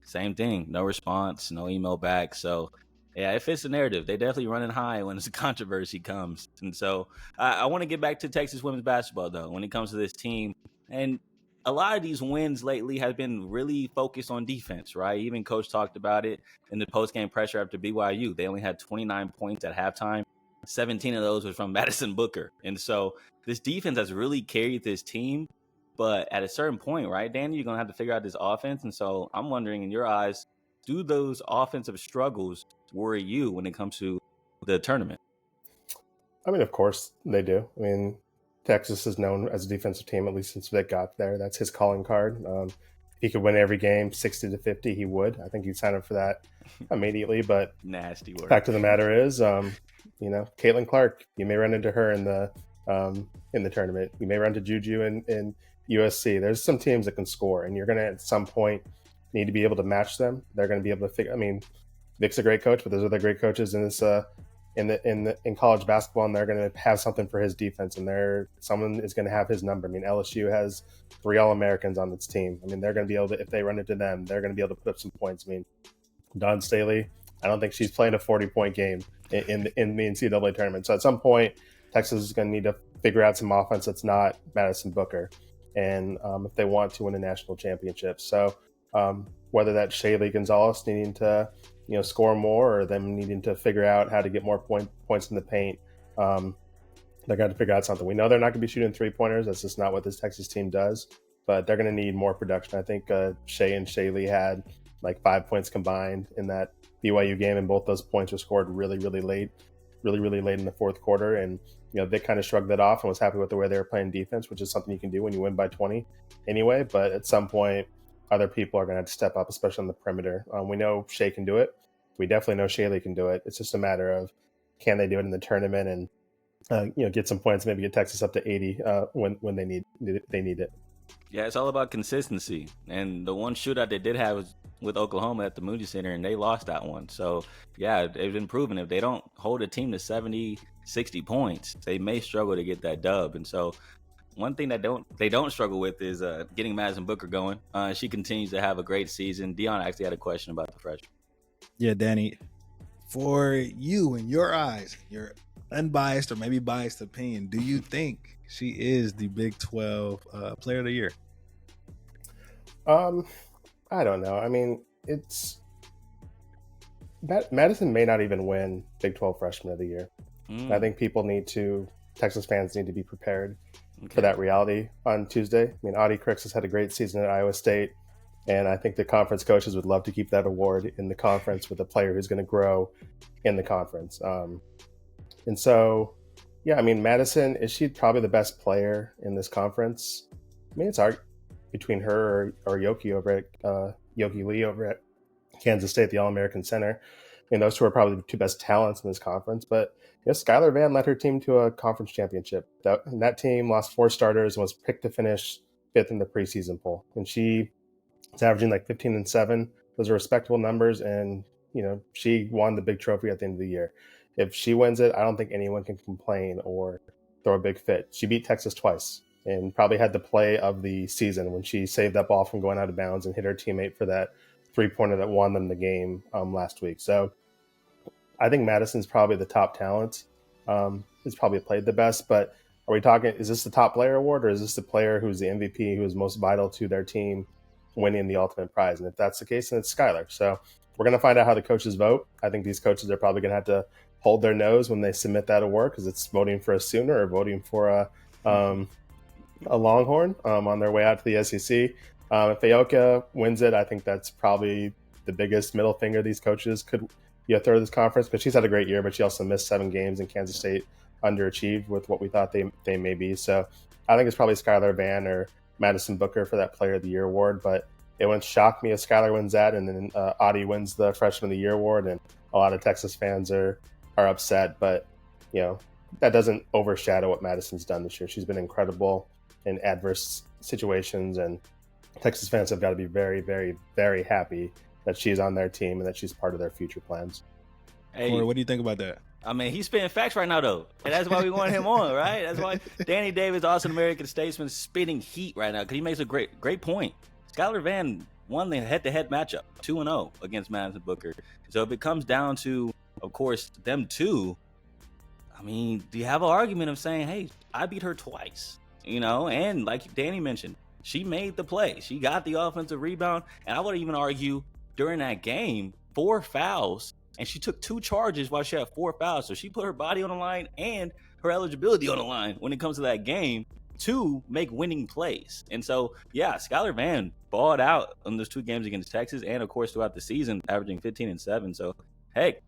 Speaker 2: same thing, no response, no email back. So, yeah, it fits the narrative. They definitely running high when a controversy comes. And so I want to get back to Texas women's basketball, though, when it comes to this team. And a lot of these wins lately have been really focused on defense, right? Even Coach talked about it in the post-game pressure after BYU. They only had 29 points at halftime. 17 of those was from Madison Booker. And so this defense has really carried this team. But at a certain point, right, Danny, you're going to have to figure out this offense. And so I'm wondering, in your eyes, do those offensive struggles worry you when it comes to the tournament?
Speaker 4: I mean, of course they do. I mean, Texas is known as a defensive team, at least since they got there. That's his calling card. If he could win every game 60-50, he would. I think he'd sign up for that immediately. But
Speaker 2: nasty word.
Speaker 4: Fact of the matter is, Caitlin Clark, you may run into her in the tournament. You may run into Juju in USC. There's some teams that can score, and you're going to at some point need to be able to match them. They're going to be able to figure. I mean, Vic's a great coach, but there's other great coaches in this in college basketball, and they're going to have something for his defense, and someone is going to have his number. I mean, LSU has 3 All-Americans on its team. I mean, they're going to be able to, if they run into them, they're going to be able to put up some points. I mean, Dawn Staley, I don't think she's playing a 40-point game in the NCAA tournament. So at some point, Texas is going to need to figure out some offense that's not Madison Booker, and if they want to win a national championship. So whether that's Shaylee Gonzalez needing to score more, or them needing to figure out how to get more points in the paint, they're going to figure out something. We know they're not going to be shooting 3-pointers. That's just not what this Texas team does, but they're going to need more production. I think Shay and Shaylee had like 5 points combined in that BYU game, and both those points were scored really late in the fourth quarter. And they kind of shrugged that off and was happy with the way they were playing defense, which is something you can do when you win by 20 anyway. But at some point, other people are going to have to step up, especially on the perimeter. We know Shay can do it. We definitely know Shaylee can do it. It's just a matter of, can they do it in the tournament and get some points, maybe get Texas up to 80 when they need it.
Speaker 2: Yeah, it's all about consistency. And the one shootout they did have was with Oklahoma at the Moody Center, and they lost that one. So, yeah, they've been proven if they don't hold a team to 70, 60 points, they may struggle to get that dub. And so one thing that they don't struggle with is getting Madison Booker going. She continues to have a great season. Dion actually had a question about the freshman.
Speaker 1: Yeah, Danny, for you, in your eyes, your unbiased or maybe biased opinion, do you think she is the Big 12 Player of the Year?
Speaker 4: I don't know. I mean, Madison may not even win Big 12 Freshman of the Year. I think Texas fans need to be prepared for that reality on Tuesday. I mean, Audie Crix has had a great season at Iowa State, and I think the conference coaches would love to keep that award in the conference with a player who's going to grow in the conference. And so, yeah, I mean, Madison, is she probably the best player in this conference? I mean, it's hard between her or Yoki Lee over at Kansas State, the All-American center. I mean, those two are probably the two best talents in this conference. But Skylar Vann led her team to a conference championship. That team lost 4 starters and was picked to finish 5th in the preseason poll. And she was averaging like 15-7. Those are respectable numbers. And, she won the big trophy at the end of the year. If she wins it, I don't think anyone can complain or throw a big fit. She beat Texas twice and probably had the play of the season when she saved that ball from going out of bounds and hit her teammate for that 3-pointer that won them the game last week. So I think Madison's probably the top talent. He's probably played the best, but are we talking, is this the top player award, or is this the player who's the MVP, who is most vital to their team winning the ultimate prize? And if that's the case, then it's Skylar. So we're going to find out how the coaches vote. I think these coaches are probably going to have to hold their nose when they submit that award, because it's voting for a Sooner or voting for a Longhorn on their way out to the SEC. If Aoka wins it, I think that's probably the biggest middle finger these coaches could throw this conference, because she's had a great year, but she also missed 7 games, and Kansas State underachieved with what we thought they may be. So I think it's probably Skylar Van or Madison Booker for that Player of the Year award, but it wouldn't shock me if Skylar wins that, and then Audie wins the Freshman of the Year award, and a lot of Texas fans are upset, but that doesn't overshadow what Madison's done this year. She's been incredible in adverse situations, and Texas fans have got to be very, very, very happy that she's on their team and that she's part of their future plans.
Speaker 2: Hey,
Speaker 1: Corey, what do you think about that?
Speaker 2: I mean, he's spitting facts right now, though. And that's why we want him on, right? That's why Danny Davis, awesome American statesman, is spitting heat right now, because he makes a great point. Skylar Van won the head-to-head matchup, 2-0 against Madison Booker. So if it comes down to, of course, them two, I mean, do you have an argument of saying, hey, I beat her twice? And like Danny mentioned, she made the play. She got the offensive rebound. And I would even argue during that game, 4 fouls, and she took 2 charges while she had 4 fouls. So she put her body on the line and her eligibility on the line when it comes to that game to make winning plays. And so, yeah, Skylar Van balled out on those 2 games against Texas, and of course throughout the season, averaging 15 and 7. So, hey,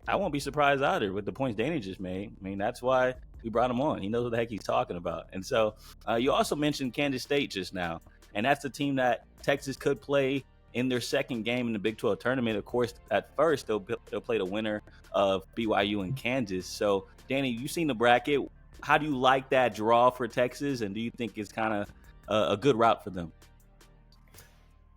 Speaker 2: I won't be surprised either with the points Danny just made. I mean, that's why we brought him on. He knows what the heck he's talking about. And so you also mentioned Kansas State just now, and that's the team that Texas could play in their second game in the Big 12 tournament. Of course, at first, they'll play the winner of BYU and Kansas. So, Danny, you've seen the bracket. How do you like that draw for Texas, and do you think it's kind of a good route for them?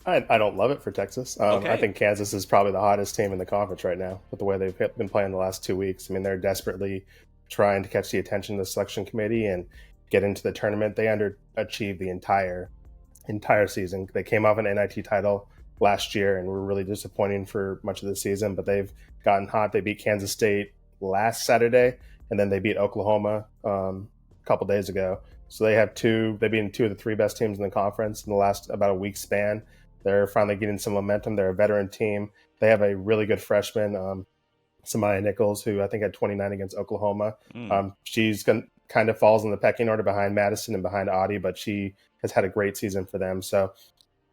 Speaker 4: I don't love it for Texas.
Speaker 2: Okay.
Speaker 4: I think Kansas is probably the hottest team in the conference right now with the way they've been playing the last 2 weeks. I mean, they're desperately trying to catch the attention of the selection committee and get into the tournament. They underachieved the entire season. They came off an NIT title last year and were really disappointing for much of the season, but they've gotten hot. They beat Kansas State last Saturday, and then they beat Oklahoma a couple days ago. So they've beaten 2 of the 3 best teams in the conference in the last about a week span. They're finally getting some momentum. They're a veteran team. They have a really good freshman, Samaya Nichols, who I think had 29 against Oklahoma. She's kind of falls in the pecking order behind Madison and behind Audie, but she has had a great season for them. So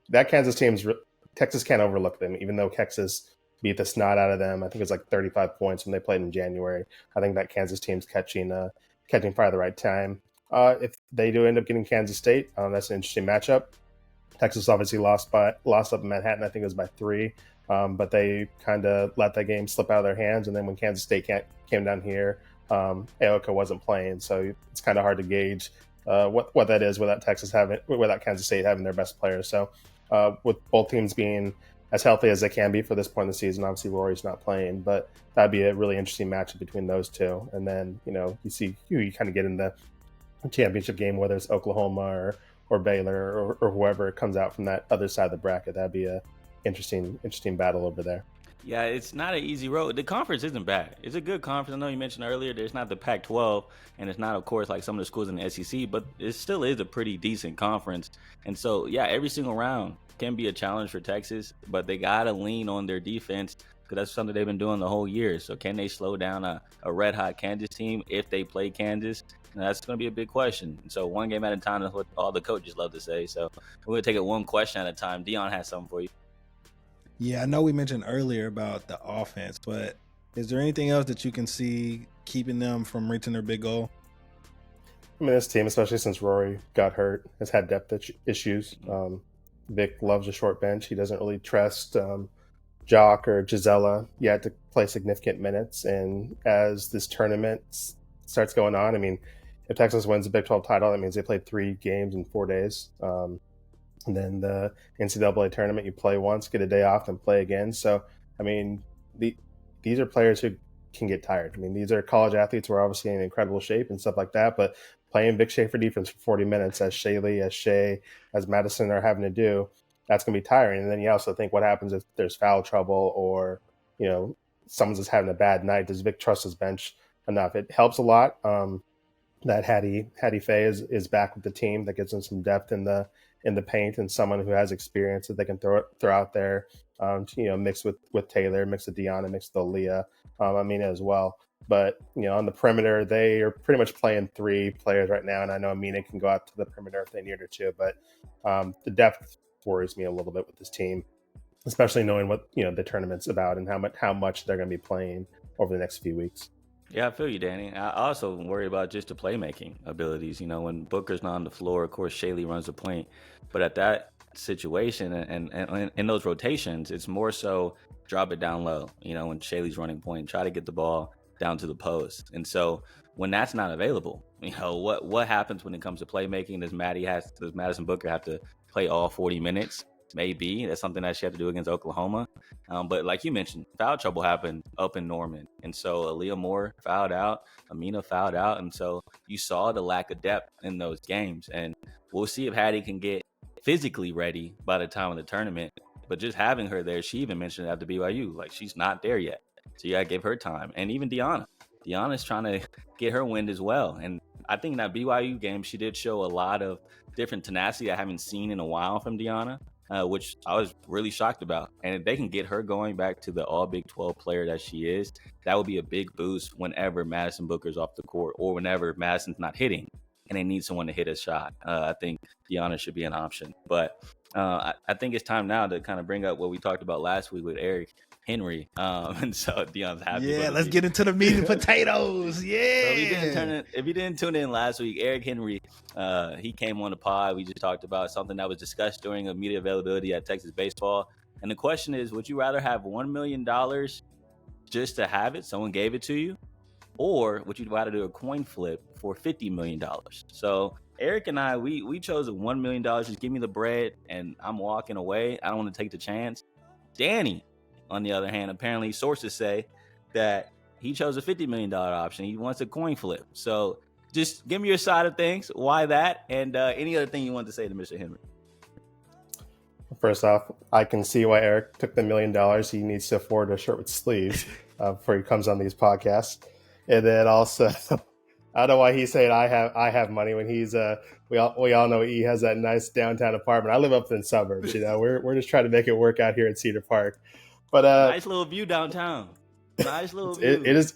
Speaker 4: that Kansas team's Texas can't overlook them, even though Texas beat the snot out of them. I think it was like 35 points when they played in January. I think that Kansas team's catching fire at the right time. If they do end up getting Kansas State, that's an interesting matchup. Texas obviously lost up in Manhattan. I think it was by 3, but they kind of let that game slip out of their hands. And then when Kansas State came down here, Aoka wasn't playing, so it's kind of hard to gauge what that is without Kansas State having their best players. So with both teams being as healthy as they can be for this point in the season, obviously Rory's not playing, but that'd be a really interesting matchup between those two. And then you kind of get in the championship game, whether it's Oklahoma or Baylor or whoever comes out from that other side of the bracket. That'd be a interesting battle over there.
Speaker 2: Yeah, it's not an easy road. The conference isn't bad. It's a good conference. I know you mentioned earlier there's not the Pac-12, and it's not, of course, like some of the schools in the SEC, but it still is a pretty decent conference. And so, yeah, every single round can be a challenge for Texas, but they got to lean on their defense, because that's something they've been doing the whole year. So can they slow down a red-hot Kansas team if they play Kansas? And that's going to be a big question. So one game at a time is what all the coaches love to say. So we're going to take it one question at a time. Dion has something for you.
Speaker 1: Yeah, I know we mentioned earlier about the offense, but is there anything else that you can see keeping them from reaching their big goal?
Speaker 4: I mean, this team, especially since Rory got hurt, has had depth issues. Vic loves a short bench. He doesn't really trust Jock or Gisela yet to play significant minutes. And as this tournament starts going on, I mean, if Texas wins the Big 12 title, that means they played 3 games in 4 days. And then the NCAA tournament, you play once, get a day off, and play again. So, I mean, these are players who can get tired. I mean, these are college athletes who are obviously in incredible shape and stuff like that, but playing Vic Schaefer defense for 40 minutes, as Shaylee, as Shay, as Madison are having to do, that's going to be tiring. And then you also think, what happens if there's foul trouble or, someone's just having a bad night? Does Vic trust his bench enough? It helps a lot that Hattie Faye is back with the team. That gives them some depth in the paint, and someone who has experience that they can throw out there to, mix with Taylor, mix with Deanna, mix with Aaliyah, Amina as well. But, on the perimeter, they are pretty much playing 3 players right now. And I know Amina can go out to the perimeter if they need her to. But the depth worries me a little bit with this team, especially knowing what, the tournament's about and how much they're going to be playing over the next few weeks.
Speaker 2: Yeah, I feel you, Danny. I also worry about just the playmaking abilities. When Booker's not on the floor, of course, Shaylee runs the point. But at that situation and in those rotations, it's more so drop it down low, when Shaylee's running point, try to get the ball down to the post. And so when that's not available, what happens when it comes to playmaking? Does Madison Booker have to play all 40 minutes? Maybe that's something that she had to do against Oklahoma. But like you mentioned, foul trouble happened up in Norman. And so Aaliyah Moore fouled out, Amina fouled out. And so you saw the lack of depth in those games. And we'll see if Hattie can get physically ready by the time of the tournament. But just having her there, she even mentioned after BYU, like she's not there yet. So you got to give her time. And even Deanna's trying to get her wind as well. And I think in that BYU game, she did show a lot of different tenacity I haven't seen in a while from Deanna. Which I was really shocked about. And if they can get her going back to the all Big 12 player that she is, that would be a big boost whenever Madison Booker's off the court or whenever Madison's not hitting and they need someone to hit a shot. I think Deanna should be an option. But I think it's time now to kind of bring up what we talked about last week with Eric Henry. And so Deion's happy.
Speaker 1: Yeah, let's get into the meat and potatoes. Yeah.
Speaker 2: So if you didn't tune in last week, Eric Henry, he came on the pod. We just talked about something that was discussed during a media availability at Texas Baseball. And the question is, would you rather have $1 million just to have it? Someone gave it to you. Or would you rather do a coin flip for $50 million? So Eric and I, we chose a $1 million. Just give me the bread and I'm walking away. I don't want to take the chance. Danny, on the other hand, apparently sources say that he chose a $50 million option. He wants a coin flip. So just give me your side of things. Why that? And any other thing you want to say to Mr. Henry?
Speaker 4: First off, I can see why Eric took the $1 million. He needs to afford a shirt with sleeves before he comes on these podcasts. And then also, I don't know why he's saying I have money when he's we all know he has that nice downtown apartment. I live up in the suburbs. We're just trying to make it work out here in Cedar Park. But
Speaker 2: nice little view downtown. Nice little view.
Speaker 4: It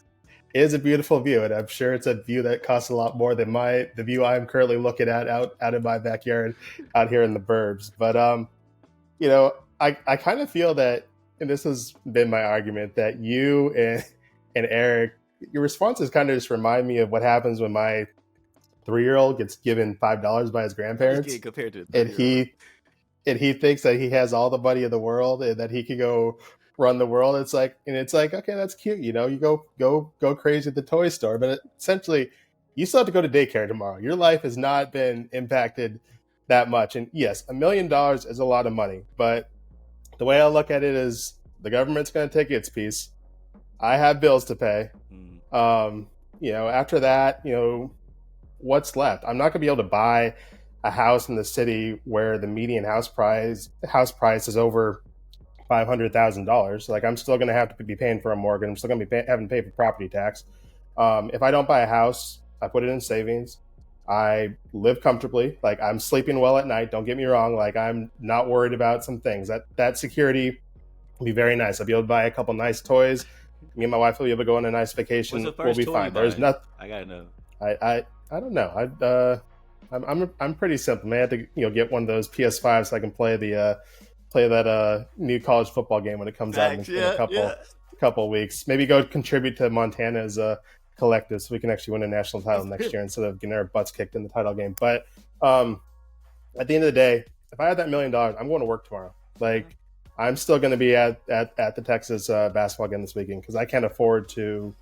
Speaker 4: is a beautiful view, and I'm sure it's a view that costs a lot more than the view I'm currently looking at out in my backyard out here in the burbs. But I kind of feel that, and this has been my argument, that you and Eric, your responses kind of just remind me of what happens when my 3-year-old gets given $5 by his grandparents,
Speaker 2: compared to
Speaker 4: and he thinks that he has all the money in the world and that he can go run the world. It's like, okay, that's cute. You go crazy at the toy store, but essentially you still have to go to daycare tomorrow. Your life has not been impacted that much. And yes, $1 million is a lot of money, but the way I look at it is the government's going to take its piece. I have bills to pay. After that, what's left? I'm not going to be able to buy a house in the city where the median house price is over $500,000. Like, I'm still going to have to be paying for a mortgage. I'm still going to be having to pay for property tax. If I don't buy a house, I put it in savings. I live comfortably. Like, I'm sleeping well at night. Don't get me wrong. Like, I'm not worried about some things. That security will be very nice. I'll be able to buy a couple nice toys. Me and my wife will be able to go on a nice vacation. We'll be fine. There's nothing.
Speaker 2: I gotta know.
Speaker 4: I don't know. I'm pretty simple. Man, I have to get one of those PS5s so I can play that new college football game when it comes out in a couple weeks. Maybe go contribute to Montana's collective so we can actually win a national title next year instead of getting our butts kicked in the title game. But at the end of the day, if I had that $1 million, I'm going to work tomorrow. Like, I'm still going to be at the Texas basketball game this weekend because I can't afford to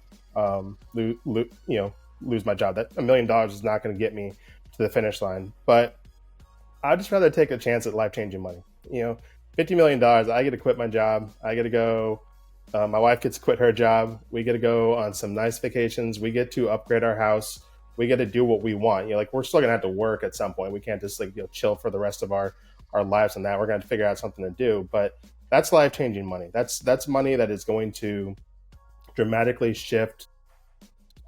Speaker 4: lose my job. That $1 million is not going to get me to the finish line. But I'd just rather take a chance at life-changing money. $50 million, I get to quit my job. I get to go. My wife gets to quit her job. We get to go on some nice vacations. We get to upgrade our house. We get to do what we want. We're still going to have to work at some point. We can't just chill for the rest of our our lives on that. We're going to figure out something to do. But that's life-changing money. That's money that is going to dramatically shift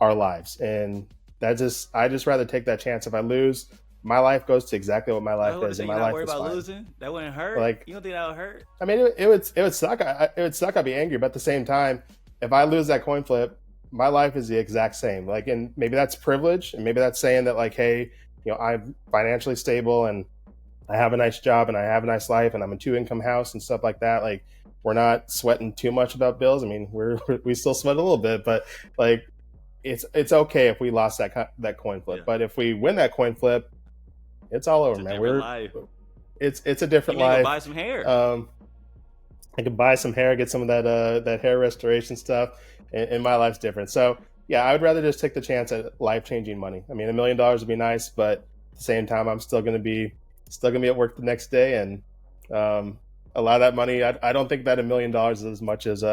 Speaker 4: our lives. And I just rather take that chance. If I lose, my life goes to exactly what my life is, and my life is fine.
Speaker 2: Losing? That wouldn't hurt. Like, you don't think that would hurt?
Speaker 4: I mean, it would suck. It would suck. I'd be angry, but at the same time, if I lose that coin flip, my life is the exact same. Like, and maybe that's privilege, and maybe that's saying that, like, hey, I'm financially stable and I have a nice job and I have a nice life and I'm a 2-income house and stuff like that. Like, we're not sweating too much about bills. I mean, we still sweat a little bit, but like, it's okay if we lost that coin flip. Yeah. But if we win that coin flip, it's all over, man. It's a different life.
Speaker 2: You can buy some hair.
Speaker 4: I can buy some hair, get some of that hair restoration stuff, and my life's different. So yeah, I would rather just take the chance at life-changing money. I mean, $1 million would be nice, but at the same time, I'm still gonna be at work the next day, and a lot of that money, I don't think that $1 million is as much as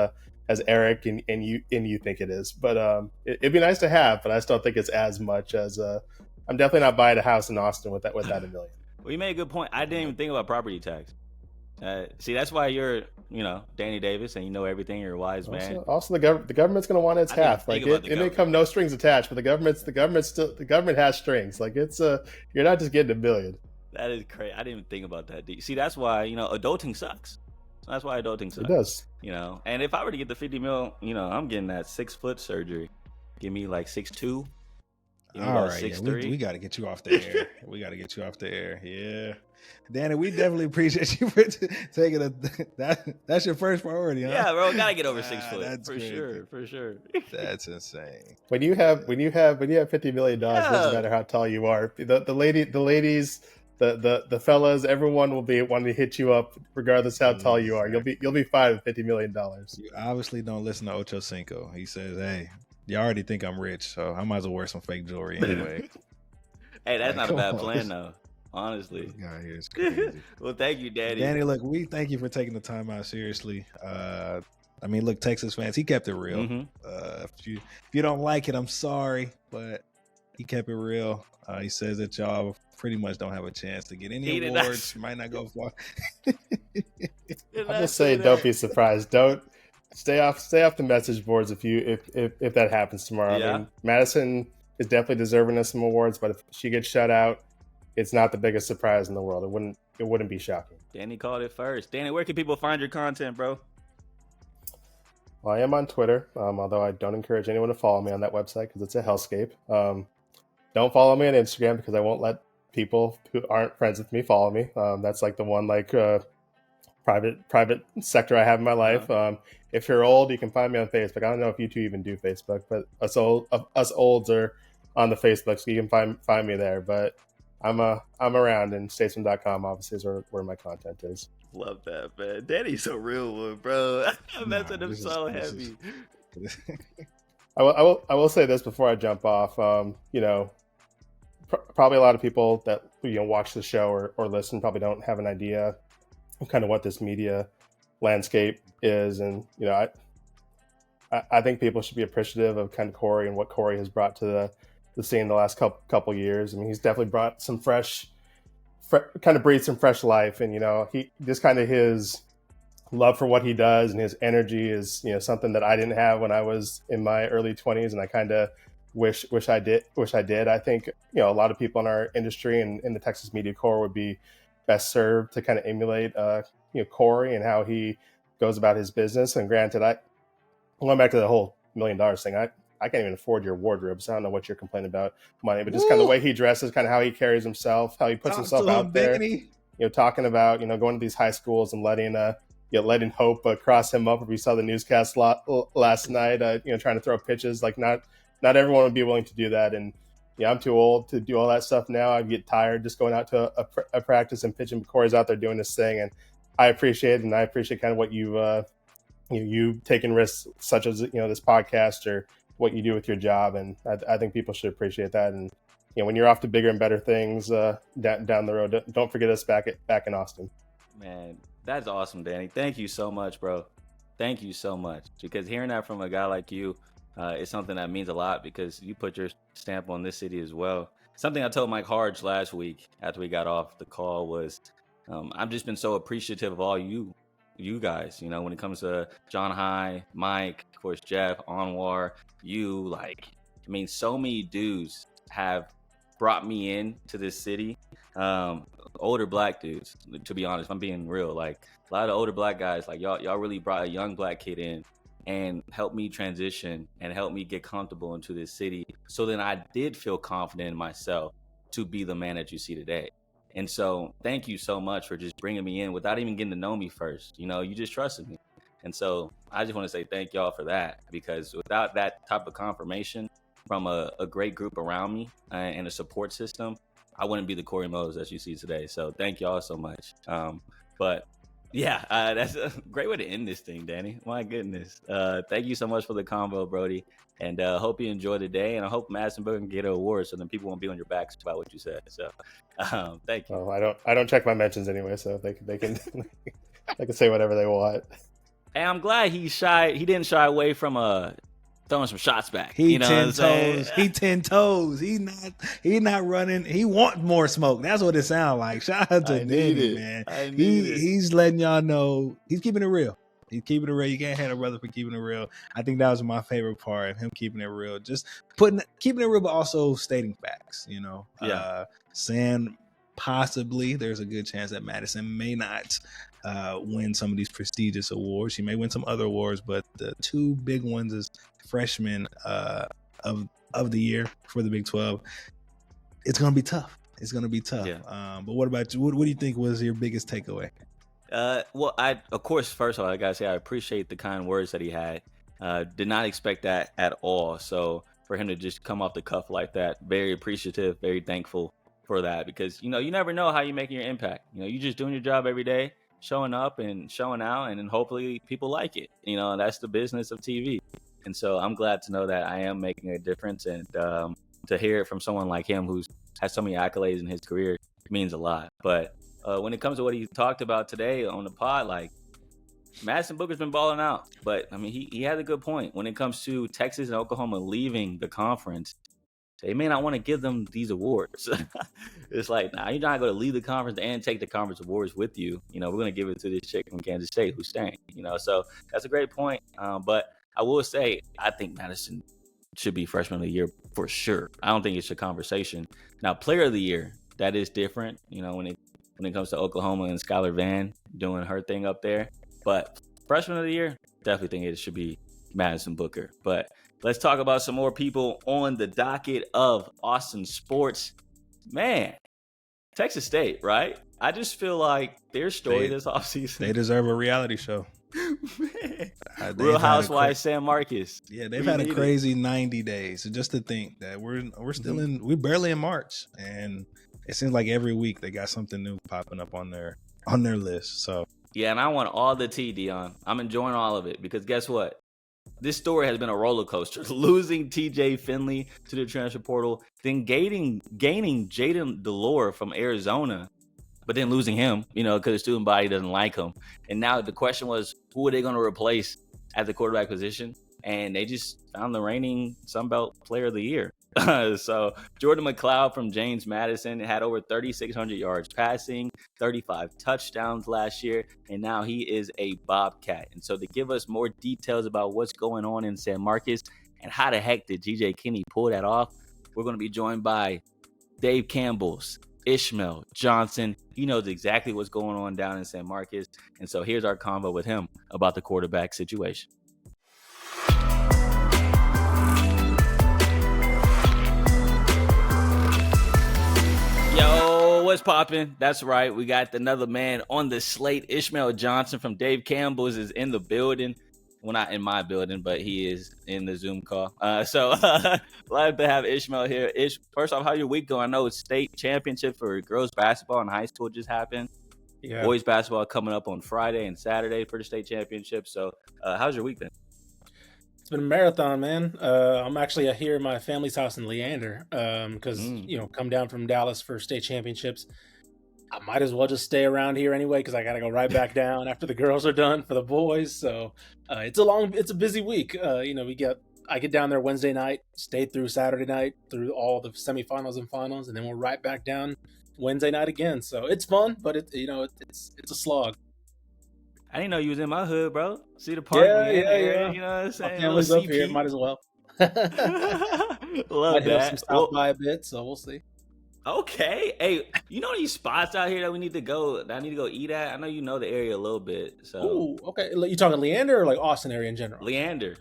Speaker 4: Eric and you think it is. But it'd be nice to have, but I still think it's as much as I'm definitely not buying a house in Austin with that $1 million.
Speaker 2: Well, you made a good point. I didn't even think about property tax. See, that's why you're, Danny Davis, and you know everything. You're a wise man.
Speaker 4: Also, the government's going to want its half. Like, it may come no strings attached, but the government has strings. Like, it's you're not just getting $1 million.
Speaker 2: That is crazy. I didn't even think about that. See, that's why adulting sucks. That's why adulting sucks.
Speaker 4: It does.
Speaker 2: And if I were to get the 50 mil, I'm getting that 6-foot surgery. Give me like 6'2".
Speaker 1: All right, we got to get you off the air. We got to get you off the air. Yeah, Danny, we definitely appreciate you for taking that's your first priority, huh?
Speaker 2: Yeah, bro, gotta get over 6 foot.
Speaker 1: That's
Speaker 2: for sure.
Speaker 1: That's insane.
Speaker 4: When you have $50 million, it doesn't matter how tall you are. The ladies, the fellas, everyone will be wanting to hit you up regardless how tall you are. You'll be fine with $50 million.
Speaker 1: You obviously don't listen to Ocho Cinco. He says, "Hey, you already think I'm rich, so I might as well wear some fake jewelry anyway."
Speaker 2: Hey, that's not a bad plan, though. Honestly.
Speaker 1: This guy here is crazy.
Speaker 2: Well, thank you, Daddy.
Speaker 1: Danny, look, we thank you for taking the time out seriously. I mean, look, Texas fans, he kept it real.
Speaker 2: Mm-hmm.
Speaker 1: If you don't like it, I'm sorry, but he kept it real. He says that y'all pretty much don't have a chance to get any awards. Might not go far.
Speaker 4: I'm just saying, don't be surprised. Don't stay off the message boards if that happens tomorrow.
Speaker 2: Yeah.
Speaker 4: I mean, Madison is definitely deserving of some awards, but if she gets shut out, it's not the biggest surprise in the world. It wouldn't be shocking.
Speaker 2: Danny called it first. Danny, where can people find your content, bro?
Speaker 4: Well, I am on Twitter, although I don't encourage anyone to follow me on that website because it's a hellscape. Don't follow me on Instagram because I won't let people who aren't friends with me follow me. That's like the one private sector I have in my life. If you're old, you can find me on Facebook. I don't know if you two even do Facebook, but us olds are on the Facebook, so you can find me there. But I'm around, and statesman.com obviously is where my content is.
Speaker 2: Love that, man. Danny's a real one, bro. I'm messing him so heavy.
Speaker 4: I will say this before I jump off. Probably a lot of people that watch the show or listen probably don't have an idea of kind of what this media landscape is, and I think people should be appreciative of kind of Corey and what Corey has brought to the scene the last couple years. I mean, he's definitely brought some kind of breathed some fresh life, and he just kind of his love for what he does and his energy is something that I didn't have when I was in my early 20s, and I kind of wish I did. I think a lot of people in our industry and in the Texas media core would be best served to kind of emulate Corey and how he goes about his business. And granted, I going back to the whole $1 million thing, I can't even afford your wardrobe, so I don't know what you're complaining about money, but just kind of the way he dresses, kind of how he carries himself, how he puts himself out there. Talking about going to these high schools and letting hope cross him up. If we saw the newscast last night, trying to throw pitches, like not everyone would be willing to do that. And I'm too old to do all that stuff now. I'd get tired just going out to a practice and pitching. Corey's out there doing this thing, and I appreciate it. And I appreciate kind of what you taking risks such as this podcast or what you do with your job. And I think people should appreciate that. And when you're off to bigger and better things down the road, don't forget us back in Austin.
Speaker 2: Man, that's awesome, Danny. Thank you so much, bro. Thank you so much, because hearing that from a guy like you is something that means a lot, because you put your stamp on this city as well. Something I told Mike Harge last week after we got off the call was I've just been so appreciative of all you guys, you know, when it comes to John High, Mike, of course, Jeff, Anwar, you, like, I mean, so many dudes have brought me in to this city. Older black dudes, to be honest, if I'm being real, like a lot of older black guys, like y'all really brought a young black kid in and helped me transition and helped me get comfortable into this city. So then I did feel confident in myself to be the man that you see today. And so thank you so much for just bringing me in without even getting to know me first. You know, you just trusted me. And so I just want to say thank y'all for that, because without that type of confirmation from a great group around me and a support system, I wouldn't be the Corey Mose that you see today. So thank y'all so much. But yeah, that's a great way to end this thing, Danny. My goodness. Thank you so much for the convo, Brody. And hope you enjoy the day. And I hope Madison Booker can get an award so then people won't be on your backs about what you said. So thank you.
Speaker 4: Well, I don't check my mentions anyway, so they can they can say whatever they want.
Speaker 2: Hey, I'm glad he didn't shy away from throwing some shots back.
Speaker 1: He
Speaker 2: you know
Speaker 1: 10 toes. He 10 toes. He not running. He want more smoke. That's what it sounds like. Shout out to Danny, man. He's letting y'all know he's keeping it real. He's keeping it real. You can't have a brother for keeping it real. I think that was my favorite part of him keeping it real. Just keeping it real, but also stating facts. You know, saying possibly there's a good chance that Madison may not win some of these prestigious awards. She may win some other awards, but the two big ones is freshman of the year for the Big 12. It's gonna be tough. It's gonna be tough. Yeah. But what about you? What do you think was your biggest takeaway?
Speaker 2: Well, of course, first of all, I gotta say I appreciate the kind words that he had. Did not expect that at all. So for him to just come off the cuff like that, very appreciative, very thankful for that, because you know you never know how you're making your impact. You know, you're just doing your job every day, showing up and showing out, and then hopefully people like it. You know, that's the business of TV. And so I'm glad to know that I am making a difference, and to hear it from someone like him who's has so many accolades in his career means a lot. But when it comes to what he talked about today on the pod, like Madison Booker's been balling out, but I mean he had a good point when it comes to Texas and Oklahoma leaving the conference. They may not want to give them these awards. It's like, nah, you're not going to leave the conference and take the conference awards with you. You know, we're going to give it to this chick from Kansas State who's staying. You know, so that's a great point. But I will say, I think Madison should be freshman of the year for sure. I don't think it's a conversation. Now, player of the year, that is different. You know, when it comes to Oklahoma and Skylar Vann doing her thing up there. But freshman of the year, definitely think it should be Madison Booker. But let's talk about some more people on the docket of Austin sports. Man, Texas State, right? I just feel like their story this offseason.
Speaker 1: They deserve a reality show.
Speaker 2: Real Housewives San Marcos.
Speaker 1: Yeah, they've had a crazy 90 days. So just to think that we're still we're barely in March, and it seems like every week they got something new popping up on their list. So
Speaker 2: yeah, and I want all the tea, Dion. I'm enjoying all of it because guess what? This story has been a roller coaster. Losing TJ Finley to the transfer portal, then gaining Jaden Delore from Arizona, but then losing him, you know, because the student body doesn't like him. And now the question was, who are they going to replace at the quarterback position? And they just found the reigning Sunbelt Player of the Year. So Jordan McLeod from James Madison had over 3,600 yards passing, 35 touchdowns last year, and now he is a Bobcat. And so to give us more details about what's going on in San Marcos and how the heck did G.J. Kinney pull that off, we're going to be joined by Dave Campbell's Ishmael Johnson. He knows exactly what's going on down in San Marcos. And so here's our convo with him about the quarterback situation. Yo, what's poppin'? That's right. We got another man on the slate. Ishmael Johnson from Dave Campbell's is in the building. Well, not in my building, but he is in the Zoom call. So glad to have Ishmael here. First off, how's your week going? I know it's state championship for girls basketball in high school just happened. Yeah. Boys basketball coming up on Friday and Saturday for the state championship. So how's your week been?
Speaker 5: It's been a marathon, man. I'm actually here at my family's house in Leander because, come down from Dallas for state championships. I might as well just stay around here anyway because I got to go right back down after the girls are done for the boys. So it's a busy week. I get down there Wednesday night, stay through Saturday night, through all the semifinals and finals, and then we're right back down Wednesday night again. So it's fun, but it's a slog.
Speaker 2: I didn't know you was in my hood, bro. See the park, area, you know what I'm
Speaker 5: My
Speaker 2: saying?
Speaker 5: family's up here. Might as well.
Speaker 2: Love
Speaker 5: Might hit up
Speaker 2: that.
Speaker 5: some South by a bit, so we'll see.
Speaker 2: Okay. Hey, you know these spots out here that we need to go, that I need to go eat at? I know you know the area a little bit. So
Speaker 5: Ooh, okay. You talking Leander or like Austin area in general?
Speaker 2: Leander.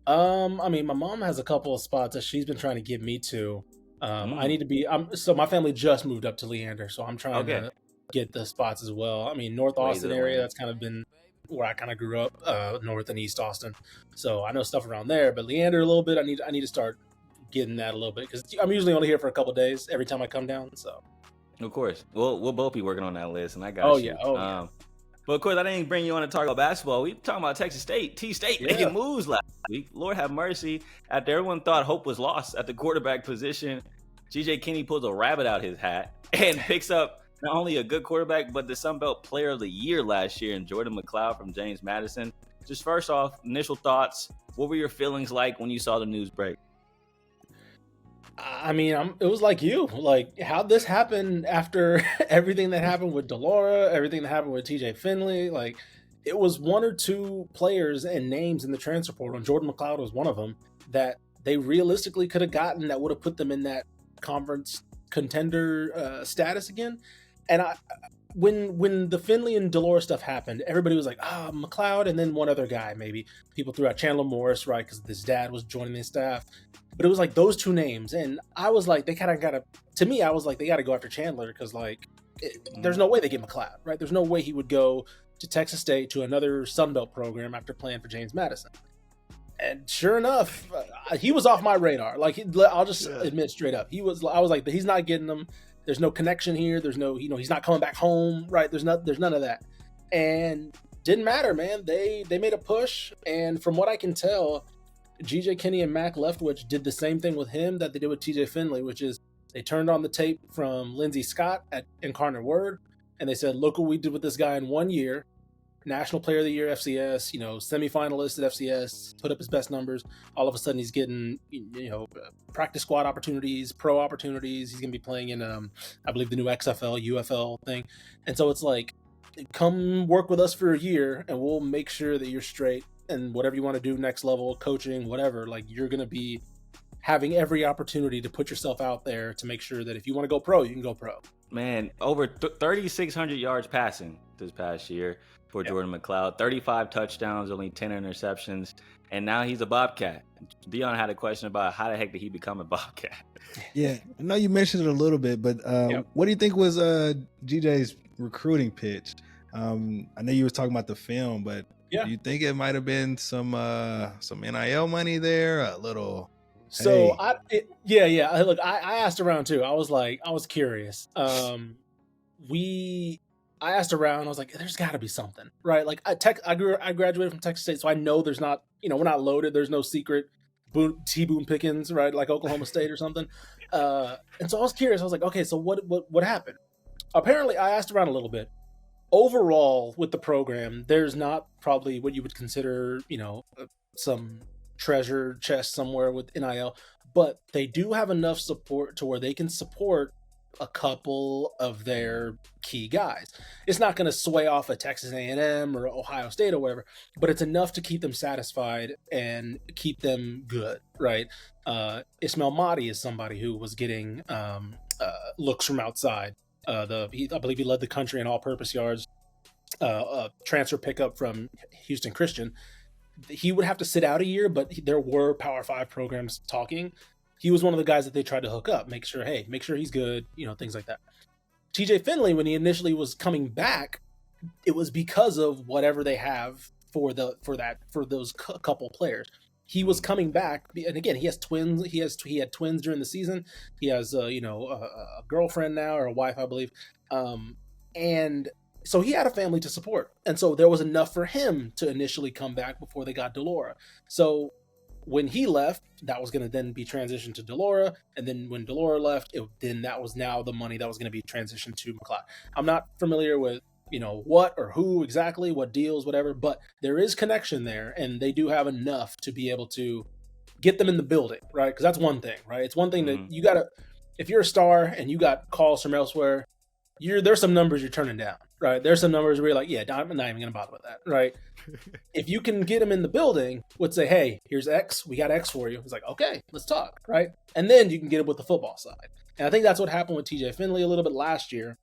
Speaker 5: I mean, my mom has a couple of spots that she's been trying to get me to. I need to be. So my family just moved up to Leander, so I'm trying to get the spots as well. I mean, North Austin area, that's kind of been where I kind of grew up, North and East Austin. So I know stuff around there, but Leander a little bit. I need to start getting that a little bit because I'm usually only here for a couple of days every time I come down. So
Speaker 2: of course, we'll both be working on that list, and I got you. Yeah. But of course, I didn't bring you on to talk about basketball. We talking about Texas State. T-State making moves last week. Lord have mercy. After everyone thought hope was lost at the quarterback position, G.J. Kinney pulls a rabbit out his hat and picks up not only a good quarterback, but the Sun Belt Player of the Year last year in Jordan McLeod from James Madison. Just first off, initial thoughts. What were your feelings like when you saw the news break?
Speaker 5: I mean, it was like you. Like, how'd this happen after everything that happened with Delora, everything that happened with TJ Finley? Like, it was one or two players and names in the transfer portal, and Jordan McLeod was one of them, that they realistically could have gotten that would have put them in that conference contender status again. And when the Finley and Delora stuff happened, everybody was like, McLeod, and then one other guy, maybe. People threw out Chandler Morris, right, because his dad was joining the staff. But it was like those two names, and I was like, they kind of got to. To me, I was like, they got to go after Chandler because, like, there's no way they get McLeod, right? There's no way he would go to Texas State to another Sun Belt program after playing for James Madison. And sure enough, he was off my radar. Like, I'll just admit straight up, I was like, he's not getting them. There's no connection here. There's no, he's not coming back home, right? There's none of that, and didn't matter, man. They made a push, and from what I can tell, G.J. Kinney and Mac Leftwich did the same thing with him that they did with T.J. Finley, which is they turned on the tape from Lindsey Scott at Incarnate Word, and they said, look what we did with this guy in 1 year. National Player of the Year, FCS, semifinalist at FCS, put up his best numbers. All of a sudden, he's getting, practice squad opportunities, pro opportunities. He's going to be playing in, I believe, the new XFL, UFL thing. And so it's like, come work with us for a year, and we'll make sure that you're straight. And whatever you want to do, next level, coaching, whatever, like, you're going to be having every opportunity to put yourself out there to make sure that if you want to go pro, you can go pro.
Speaker 2: Man, over 3,600 yards passing this past year for Jordan McLeod, 35 touchdowns, only 10 interceptions, and now he's a Bobcat. Dion had a question about how the heck did he become a Bobcat?
Speaker 1: Yeah, I know you mentioned it a little bit, but what do you think was GJ's recruiting pitch? I know you was talking about the film, but do you think it might have been some NIL money there, a little?
Speaker 5: So Look, I asked around too. I was curious. I asked around. I was like, "There's got to be something, right?" Like, I graduated from Texas State, so I know there's not. We're not loaded. There's no secret Boone Pickens, right? Like Oklahoma State or something. And so I was curious. I was like, "Okay, so what happened?" Apparently, I asked around a little bit. Overall, with the program, there's not probably what you would consider, some treasure chest somewhere with NIL, but they do have enough support to where they can support a couple of their key guys. It's not going to sway off of Texas A&M or Ohio State or whatever, but it's enough to keep them satisfied and keep them good, right? Ismail Mahdi is somebody who was getting looks from outside. I believe he led the country in all-purpose yards. Transfer pickup from Houston Christian. He would have to sit out a year, but there were Power 5 programs talking. He was one of the guys that they tried to hook up, make sure he's good, things like that. TJ Finley, when he initially was coming back, it was because of whatever they have for those couple players. He was coming back, and again, he has twins. He had twins during the season. He has a girlfriend now, or a wife, I believe, and so he had a family to support, and so there was enough for him to initially come back before they got Delora. So when he left, that was going to then be transitioned to Delora, and then when Delora left, that was now the money that was going to be transitioned to McLeod. I'm not familiar with what or who exactly, what deals, whatever, but there is connection there, and they do have enough to be able to get them in the building, right? Because that's one thing, right? It's one thing that if you're a star and you got calls from elsewhere, there's some numbers you're turning down, right? There's some numbers where you're like, yeah, I'm not even going to bother with that, right? If you can get them in the building, would say, hey, here's X, we got X for you. It's like, okay, let's talk, right? And then you can get it with the football side. And I think that's what happened with TJ Finley a little bit last year.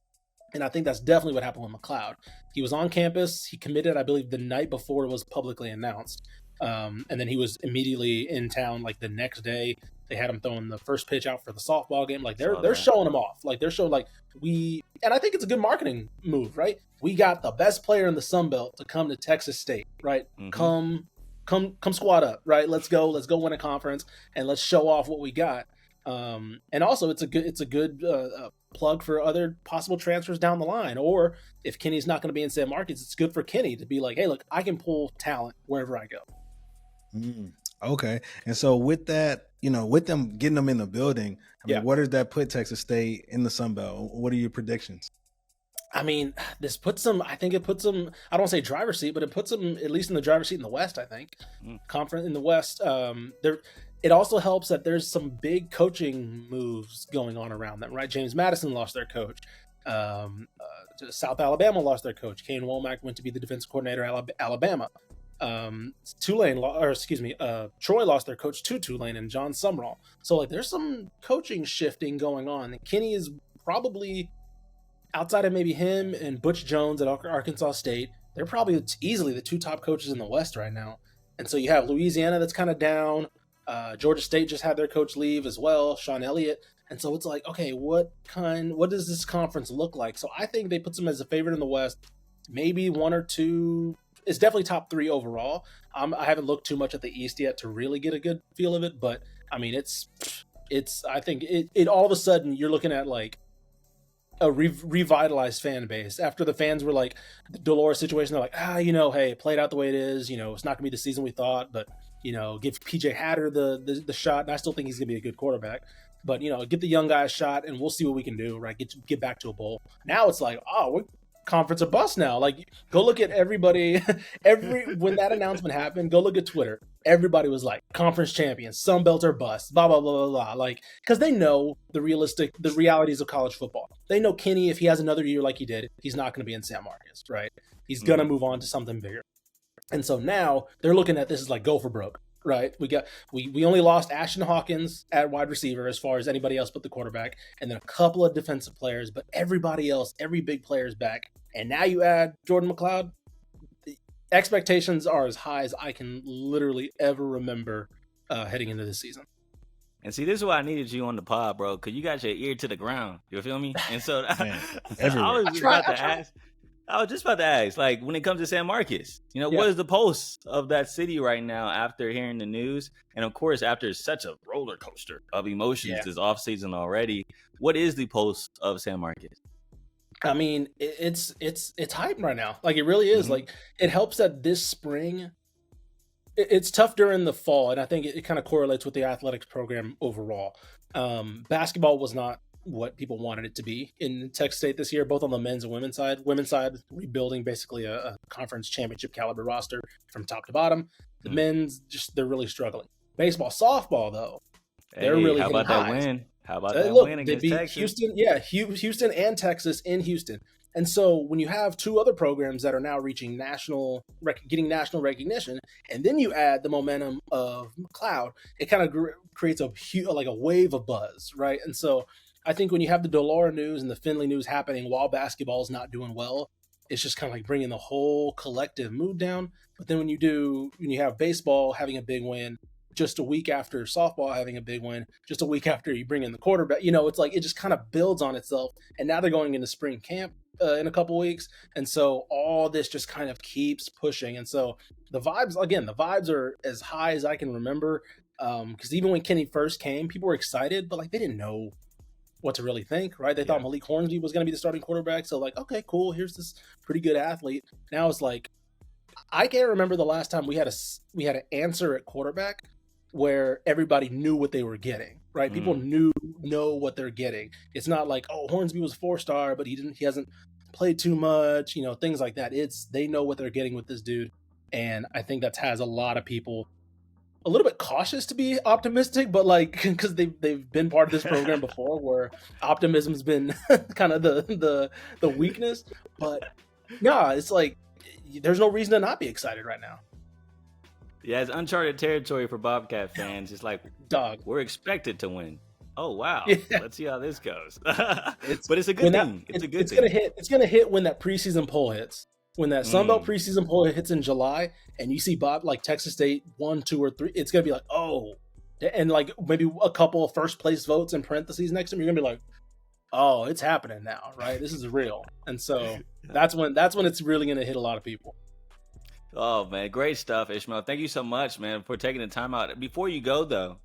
Speaker 5: And I think that's definitely what happened with McLeod. He was on campus. He committed, I believe, the night before it was publicly announced. And then he was immediately in town like the next day. They had him throwing the first pitch out for the softball game. Like they're showing him off. Like they're showing and I think it's a good marketing move, right? We got the best player in the Sun Belt to come to Texas State, right? Mm-hmm. Come squad up, right? Let's go win a conference and let's show off what we got. And also it's a good plug for other possible transfers down the line. Or if Kenny's not going to be in San Marcos, it's good for Kenny to be like, hey, look, I can pull talent wherever I go.
Speaker 1: Okay. And so with that, with them getting them in the building, I mean, where does that put Texas State in the Sun Belt? What are your predictions?
Speaker 5: I mean, this puts them, I think it puts them, I don't want to say driver's seat, but it puts them at least in the driver's seat in the West, I think. Conference in the West. It also helps that there's some big coaching moves going on around them, right? James Madison lost their coach. South Alabama lost their coach. Kane Womack went to be the defensive coordinator at Alabama. Troy lost their coach to Tulane and John Sumrall. So like there's some coaching shifting going on. And Kenny is probably, outside of maybe him and Butch Jones at Arkansas State, they're probably easily the two top coaches in the West right now. And so you have Louisiana that's kind of down. Georgia State just had their coach leave as well, Sean Elliott. And so it's like, okay, what does this conference look like? So I think they put them as a favorite in the West, maybe one or two. It's definitely top three overall. I haven't looked too much at the East yet to really get a good feel of it, but I mean, I think it all of a sudden you're looking at like a revitalized fan base after the fans were like the Dolores situation. They're like, hey, it played out the way it is. It's not gonna be the season we thought, but give PJ Hatter the shot. And I still think he's gonna be a good quarterback, but get the young guy a shot and we'll see what we can do, right? Get back to a bowl. Now it's like, we're conference a bust now. Like, go look at everybody. When that announcement happened, go look at Twitter. Everybody was like, conference champions, Sun Belt or bust, blah blah blah blah blah. Like, because they know the realities of college football. They know Kenny, if he has another year like he did, he's not going to be in San Marcos, right? He's gonna move on to something bigger. And so now they're looking at this as like go for broke, right? We only lost Ashton Hawkins at wide receiver as far as anybody else but the quarterback, and then a couple of defensive players, but everybody else, every big player is back. And now you add Jordan McLeod. The expectations are as high as I can literally ever remember heading into this season.
Speaker 2: And see, this is why I needed you on the pod, bro, because you got your ear to the ground. You feel me? And so I was just about to ask, like, when it comes to San Marcos, what is the pulse of that city right now after hearing the news? And of course, after such a roller coaster of emotions this offseason already, what is the pulse of San Marcos?
Speaker 5: I mean, it's hype right now. Like, it really is. Like, it helps that this spring, it's tough during the fall, and I think it kind of correlates with the athletics program overall. Basketball was not what people wanted it to be in Texas State this year, both on the men's and women's side. Women's side, rebuilding basically a conference championship caliber roster from top to bottom. The men's, they're really struggling. Baseball, softball, though, they're really hitting highs.
Speaker 2: How about that win against
Speaker 5: they beat
Speaker 2: Texas?
Speaker 5: Houston, Houston and Texas in Houston. And so when you have two other programs that are now reaching getting national recognition, and then you add the momentum of McLeod, it kind of creates a wave of buzz, right? And so I think when you have the Delora news and the Finley news happening while basketball is not doing well, it's just kind of like bringing the whole collective mood down. But then when you have baseball having a big win, just a week after softball having a big win, just a week after you bring in the quarterback, it's like it just kind of builds on itself. And now they're going into spring camp in a couple weeks. And so all this just kind of keeps pushing. And so the vibes are as high as I can remember. Because even when Kenny first came, people were excited, but like they didn't know what to really think, right? They thought Malik Hornsby was going to be the starting quarterback. So like, okay, cool. Here's this pretty good athlete. Now it's like, I can't remember the last time we had an answer at quarterback where everybody knew what they were getting, right? People know what they're getting. It's not like, Hornsby was 4-star, but he hasn't played too much, things like that. They know what they're getting with this dude. And I think that has a lot of people a little bit cautious to be optimistic, but like because they've been part of this program before, where optimism's been kind of the weakness. But yeah, it's like there's no reason to not be excited right now.
Speaker 2: Yeah, it's uncharted territory for Bobcat fans. It's like,
Speaker 5: Dog,
Speaker 2: we're expected to win. Oh wow,
Speaker 5: Yeah.
Speaker 2: let's see how this goes. But it's a good thing. It's a good thing.
Speaker 5: It's gonna hit when that preseason poll hits. When that Sunbelt preseason poll hits in July, and you see Bob like Texas State 1, 2, or 3, it's gonna be like, oh, and like maybe a couple of first place votes in parentheses next to them. You're gonna be like, oh, it's happening now, right? This is real, and so that's when it's really gonna hit a lot of people.
Speaker 2: Oh man, great stuff, Ishmael. Thank you so much, man, for taking the time out. Before you go though,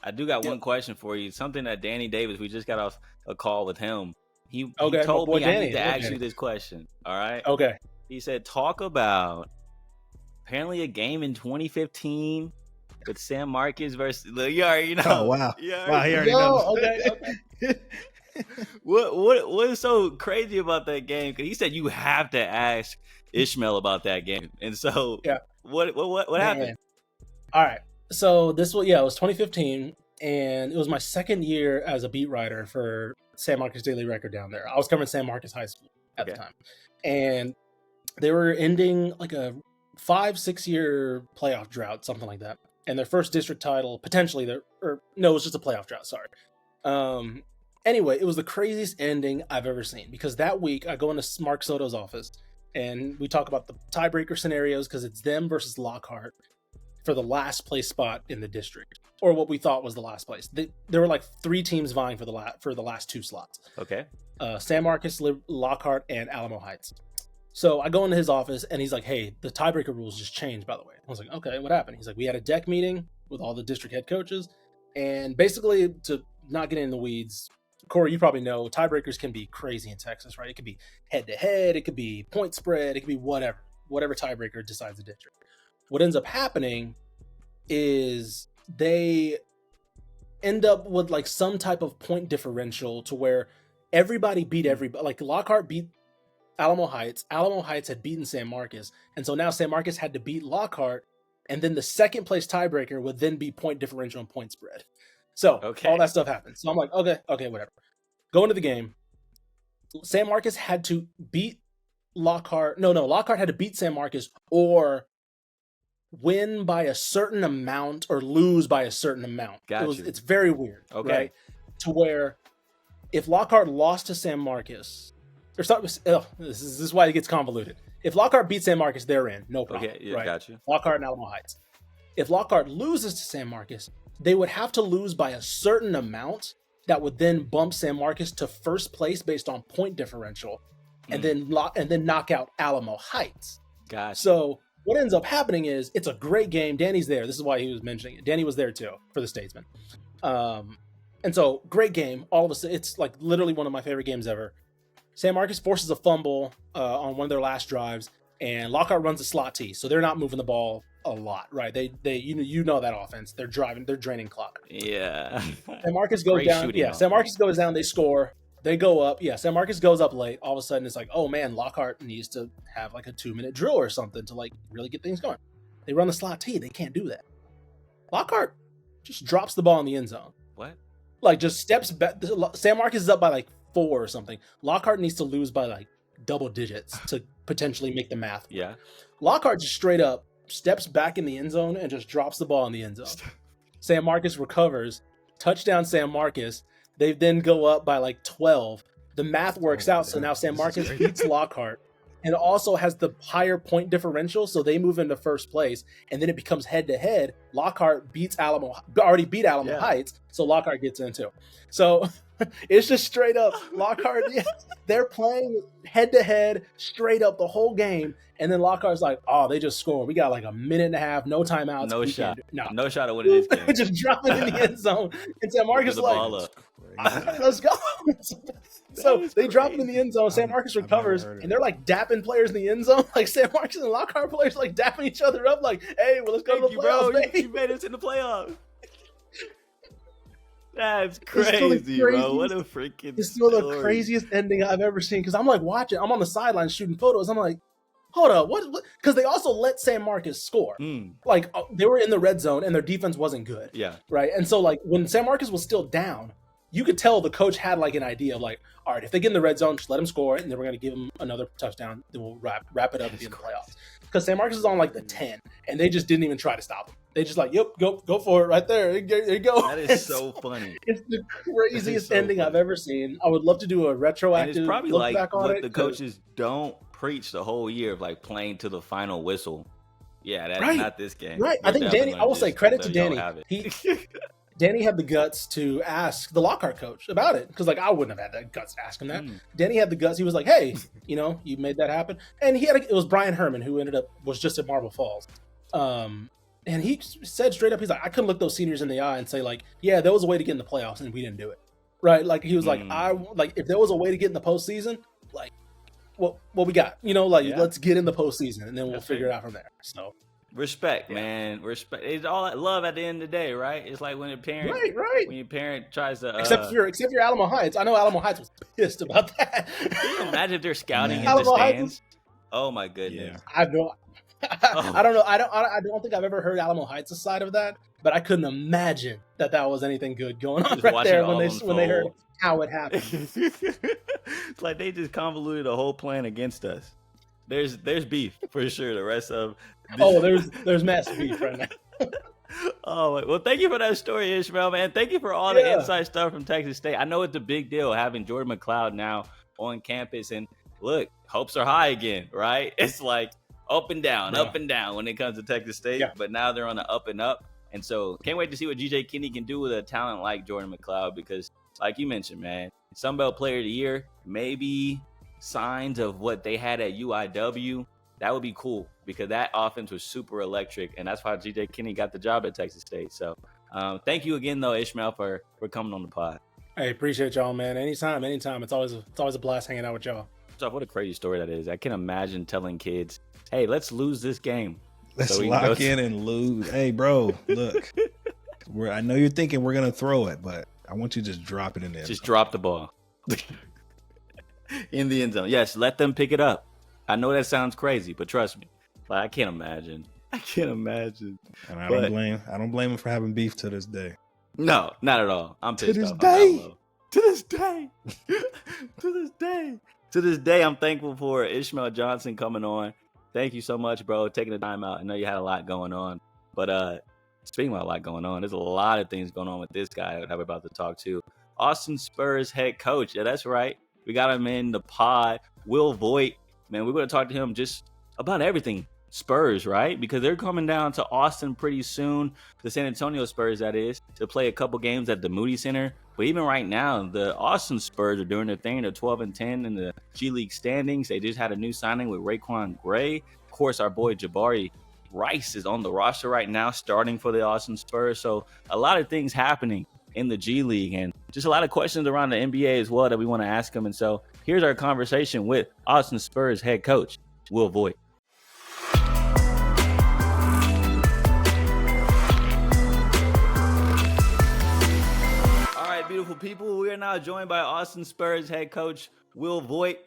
Speaker 2: I do got one question for you. Something that Danny Davis, we just got off a call with him. He told me I need to ask you this question. All right.
Speaker 5: Okay.
Speaker 2: He said, talk about apparently a game in 2015 with San Marcos versus. You already know.
Speaker 1: Oh wow! Wow, he already knows.
Speaker 5: Okay.
Speaker 2: What is so crazy about that game? Because he said you have to ask Ishmael about that game, and so what happened?
Speaker 5: All right, so it was 2015, and it was my second year as a beat writer for San Marcos Daily Record down there. I was covering San Marcos High School at the time, and they were ending like a 5-6 year playoff drought, something like that, and their first district title potentially. It was just a playoff drought. Sorry. Anyway, it was the craziest ending I've ever seen, because that week I go into Mark Soto's office and we talk about the tiebreaker scenarios, because it's them versus Lockhart for the last place spot in the district, or what we thought was the last place. There were like 3 teams vying for the last 2 slots.
Speaker 2: Okay.
Speaker 5: San Marcos, Lockhart, and Alamo Heights. So I go into his office and he's like, hey, the tiebreaker rules just changed, by the way. I was like, okay, what happened? He's like, we had a deck meeting with all the district head coaches, and basically, to not get in the weeds, Corey, you probably know tiebreakers can be crazy in Texas, right? It could be head-to-head, it could be point spread, it could be whatever tiebreaker decides the district. What ends up happening is they end up with like some type of point differential to where everybody beat everybody. Like Lockhart beat Alamo Heights had beaten San Marcos, and so now San Marcos had to beat Lockhart, and then the second place tiebreaker would then be point differential and point spread. So all that stuff happens. So I'm like, okay, whatever. Go into the game. San Marcos had to beat Lockhart. No, Lockhart had to beat San Marcos or win by a certain amount or lose by a certain amount. It's very weird, right? To where if Lockhart lost to San Marcos, or something, this is why it gets convoluted. If Lockhart beats San Marcos, they're in, no problem.
Speaker 2: Okay, yeah,
Speaker 5: right?
Speaker 2: Got you.
Speaker 5: Lockhart and Alamo Heights. If Lockhart loses to San Marcos, they would have to lose by a certain amount that would then bump San Marcos to first place based on point differential, and then knock out Alamo Heights.
Speaker 2: Gotcha.
Speaker 5: So what ends up happening is it's a great game. Danny's there. This is why he was mentioning it. Danny was there too for the Statesman. And so great game. All of a sudden, it's like literally one of my favorite games ever. San Marcos forces a fumble on one of their last drives, and Lockhart runs a slot T, so they're not moving the ball a lot, right? They you know that offense. They're draining clock.
Speaker 2: Yeah.
Speaker 5: San Marcos goes down. Yeah, San Marcos goes down. They score. They go up. Yeah, San Marcos goes up late. All of a sudden, it's like, oh man, Lockhart needs to have like a 2-minute drill or something to like really get things going. They run the slot T. They can't do that. Lockhart just drops the ball in the end zone.
Speaker 2: What?
Speaker 5: Like just steps back. San Marcos is up by like 4 or something. Lockhart needs to lose by like double digits to potentially make the math.
Speaker 2: Yeah.
Speaker 5: Lockhart just straight up steps back in the end zone and just drops the ball in the end zone. San Marcos recovers. Touchdown San Marcos. They then go up by like 12. The math works out, so now San Marcos beats Lockhart and also has the higher point differential, so they move into first place, and then it becomes head-to-head. Lockhart already beat Alamo Heights, so Lockhart gets in too. So it's just straight up Lockhart. They're playing head-to-head straight up the whole game, and then Lockhart's like, oh, they just scored. We got like a minute and a half, no timeouts.
Speaker 2: No shot of winning this game.
Speaker 5: Just drop it in the end zone. And San Marcos like, let's go. So they drop it in the end zone. San Marcos recovers, and they're like dapping players in the end zone. Like San Marcos and Lockhart players like dapping each other up. Like, hey, well, let's go to the playoffs, baby.
Speaker 2: You made us in the playoffs. That's crazy, bro. What a freaking
Speaker 5: It's still the craziest ending I've ever seen. Because I'm like watching. I'm on the sideline shooting photos. I'm like, hold up, what? Because they also let San Marcos score. Like they were in the red zone and their defense wasn't good.
Speaker 2: Yeah.
Speaker 5: Right. And so like when San Marcos was still down, you could tell the coach had like an idea of like, all right, if they get in the red zone, just let them score, and then we're gonna give them another touchdown. Then we'll wrap it up in the playoffs. Because San Marcos is on like the 10, and they just didn't even try to stop them. They just like, yep, go for it right there. There you go.
Speaker 2: That is so funny.
Speaker 5: It's the craziest ending I've ever seen. I would love to do a retroactive.
Speaker 2: And it's probably
Speaker 5: look
Speaker 2: like
Speaker 5: back on
Speaker 2: what
Speaker 5: it,
Speaker 2: the coaches don't preach the whole year of like playing to the final whistle. Yeah, that's not this game.
Speaker 5: Right. I think Danny. I will say credit to Danny. Danny had the guts to ask the Lockhart coach about it, because like I wouldn't have had the guts to ask him that. Danny had the guts. He was like, "Hey, you made that happen." And it was Brian Herman who was just at Marble Falls, and he said straight up, he's like, "I couldn't look those seniors in the eye and say like, yeah, there was a way to get in the playoffs and we didn't do it." Right? Like he was like, if there was a way to get in the postseason, like what we got, let's get in the postseason and then we'll figure it out from there. So.
Speaker 2: Respect, man. Respect. It's all love at the end of the day, right? It's like when a parent, when your parent tries to,
Speaker 5: except for Alamo Heights. I know Alamo Heights was pissed about that.
Speaker 2: Can you imagine if they're scouting in the stands? Oh my goodness.
Speaker 5: Yeah. I don't know. I don't think I've ever heard Alamo Heights' side of that, but I couldn't imagine that was anything good going on right there when they heard how it happened.
Speaker 2: It's like they just convoluted a whole plan against us. There's beef for sure. The rest of
Speaker 5: there's massive beef right now.
Speaker 2: Oh, well, thank you for that story, Ishmael, man. Thank you for all the inside stuff from Texas State. I know it's a big deal having Jordan McLeod now on campus, and look, hopes are high again, right? It's like up and down when it comes to Texas State, but now they're on the up and up, and so can't wait to see what GJ Kinney can do with a talent like Jordan McLeod, because like you mentioned, man, Sun Belt Player of the Year, maybe signs of what they had at UIW. That would be cool, because that offense was super electric, and that's why GJ Kinney got the job at Texas State. So thank you again, though, Ishmael, for coming on the pod.
Speaker 5: Hey, appreciate y'all, man. Anytime. It's always a blast hanging out with y'all.
Speaker 2: What a crazy story that is. I can imagine telling kids, hey, let's lose this game.
Speaker 1: Let's lock in and lose. Hey, bro, look. I know you're thinking we're going to throw it, but I want you to just drop it in there.
Speaker 2: Just drop the ball. In the end zone. Yes, let them pick it up. I know that sounds crazy, but trust me, I can't imagine.
Speaker 1: And I don't blame him for having beef to this day.
Speaker 2: No, not at all. I'm pissed off. To this day, I'm thankful for Ishmael Johnson coming on. Thank you so much, bro, taking the time out. I know you had a lot going on, but speaking of a lot going on, there's a lot of things going on with this guy that I'm about to talk to. Austin Spurs head coach. Yeah, that's right. We got him in the pod. Will Voigt. Man, we're going to talk to him just about everything Spurs, right? Because they're coming down to Austin pretty soon, the San Antonio Spurs, that is, to play a couple games at the Moody Center. But even right now, the Austin Spurs are doing their thing. They're 12-10 in the G League standings. They just had a new signing with Raekwon Gray. Of course, our boy Jabari Rice is on the roster right now, starting for the Austin Spurs. So a lot of things happening in the G League, and just a lot of questions around the NBA as well that we want to ask him. And so here's our conversation with Austin Spurs head coach, Will Voigt. All right, beautiful people. We are now joined by Austin Spurs head coach, Will Voigt.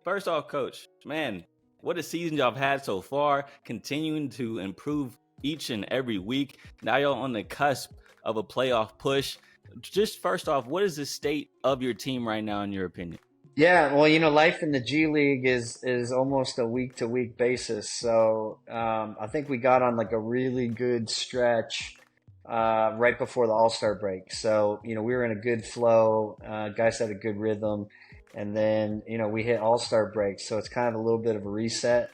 Speaker 2: First off, coach, man, what a season y'all have had so far, continuing to improve each and every week. Now you're on the cusp of a playoff push. Just first off, what is the state of your team right now, in your opinion?
Speaker 6: Yeah, well, life in the G League is almost a week-to-week basis. So I think we got on like a really good stretch right before the All-Star break. So, we were in a good flow. Guys had a good rhythm. And then, we hit All-Star break. So it's kind of a little bit of a reset.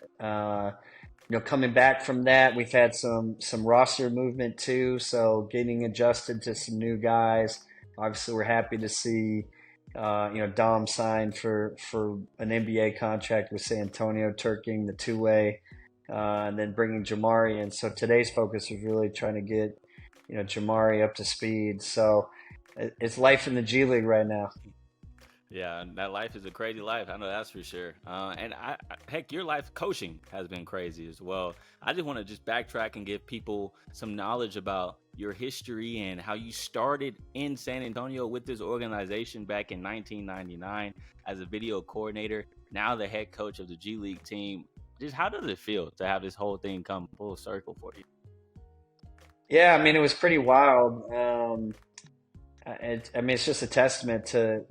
Speaker 6: Coming back from that, we've had some roster movement too, so getting adjusted to some new guys. Obviously, we're happy to see, Dom signed for an NBA contract with San Antonio, turking the two-way, and then bringing Jamari in. So today's focus was really trying to get, Jamari up to speed. So it's life in the G League right now.
Speaker 2: Yeah, that life is a crazy life. I know that's for sure. And heck, your life coaching has been crazy as well. I just want to just backtrack and give people some knowledge about your history and how you started in San Antonio with this organization back in 1999 as a video coordinator, now the head coach of the G League team. just how does it feel to have this whole thing come full circle for you?
Speaker 6: Yeah, I mean, it was pretty wild. It's just a testament to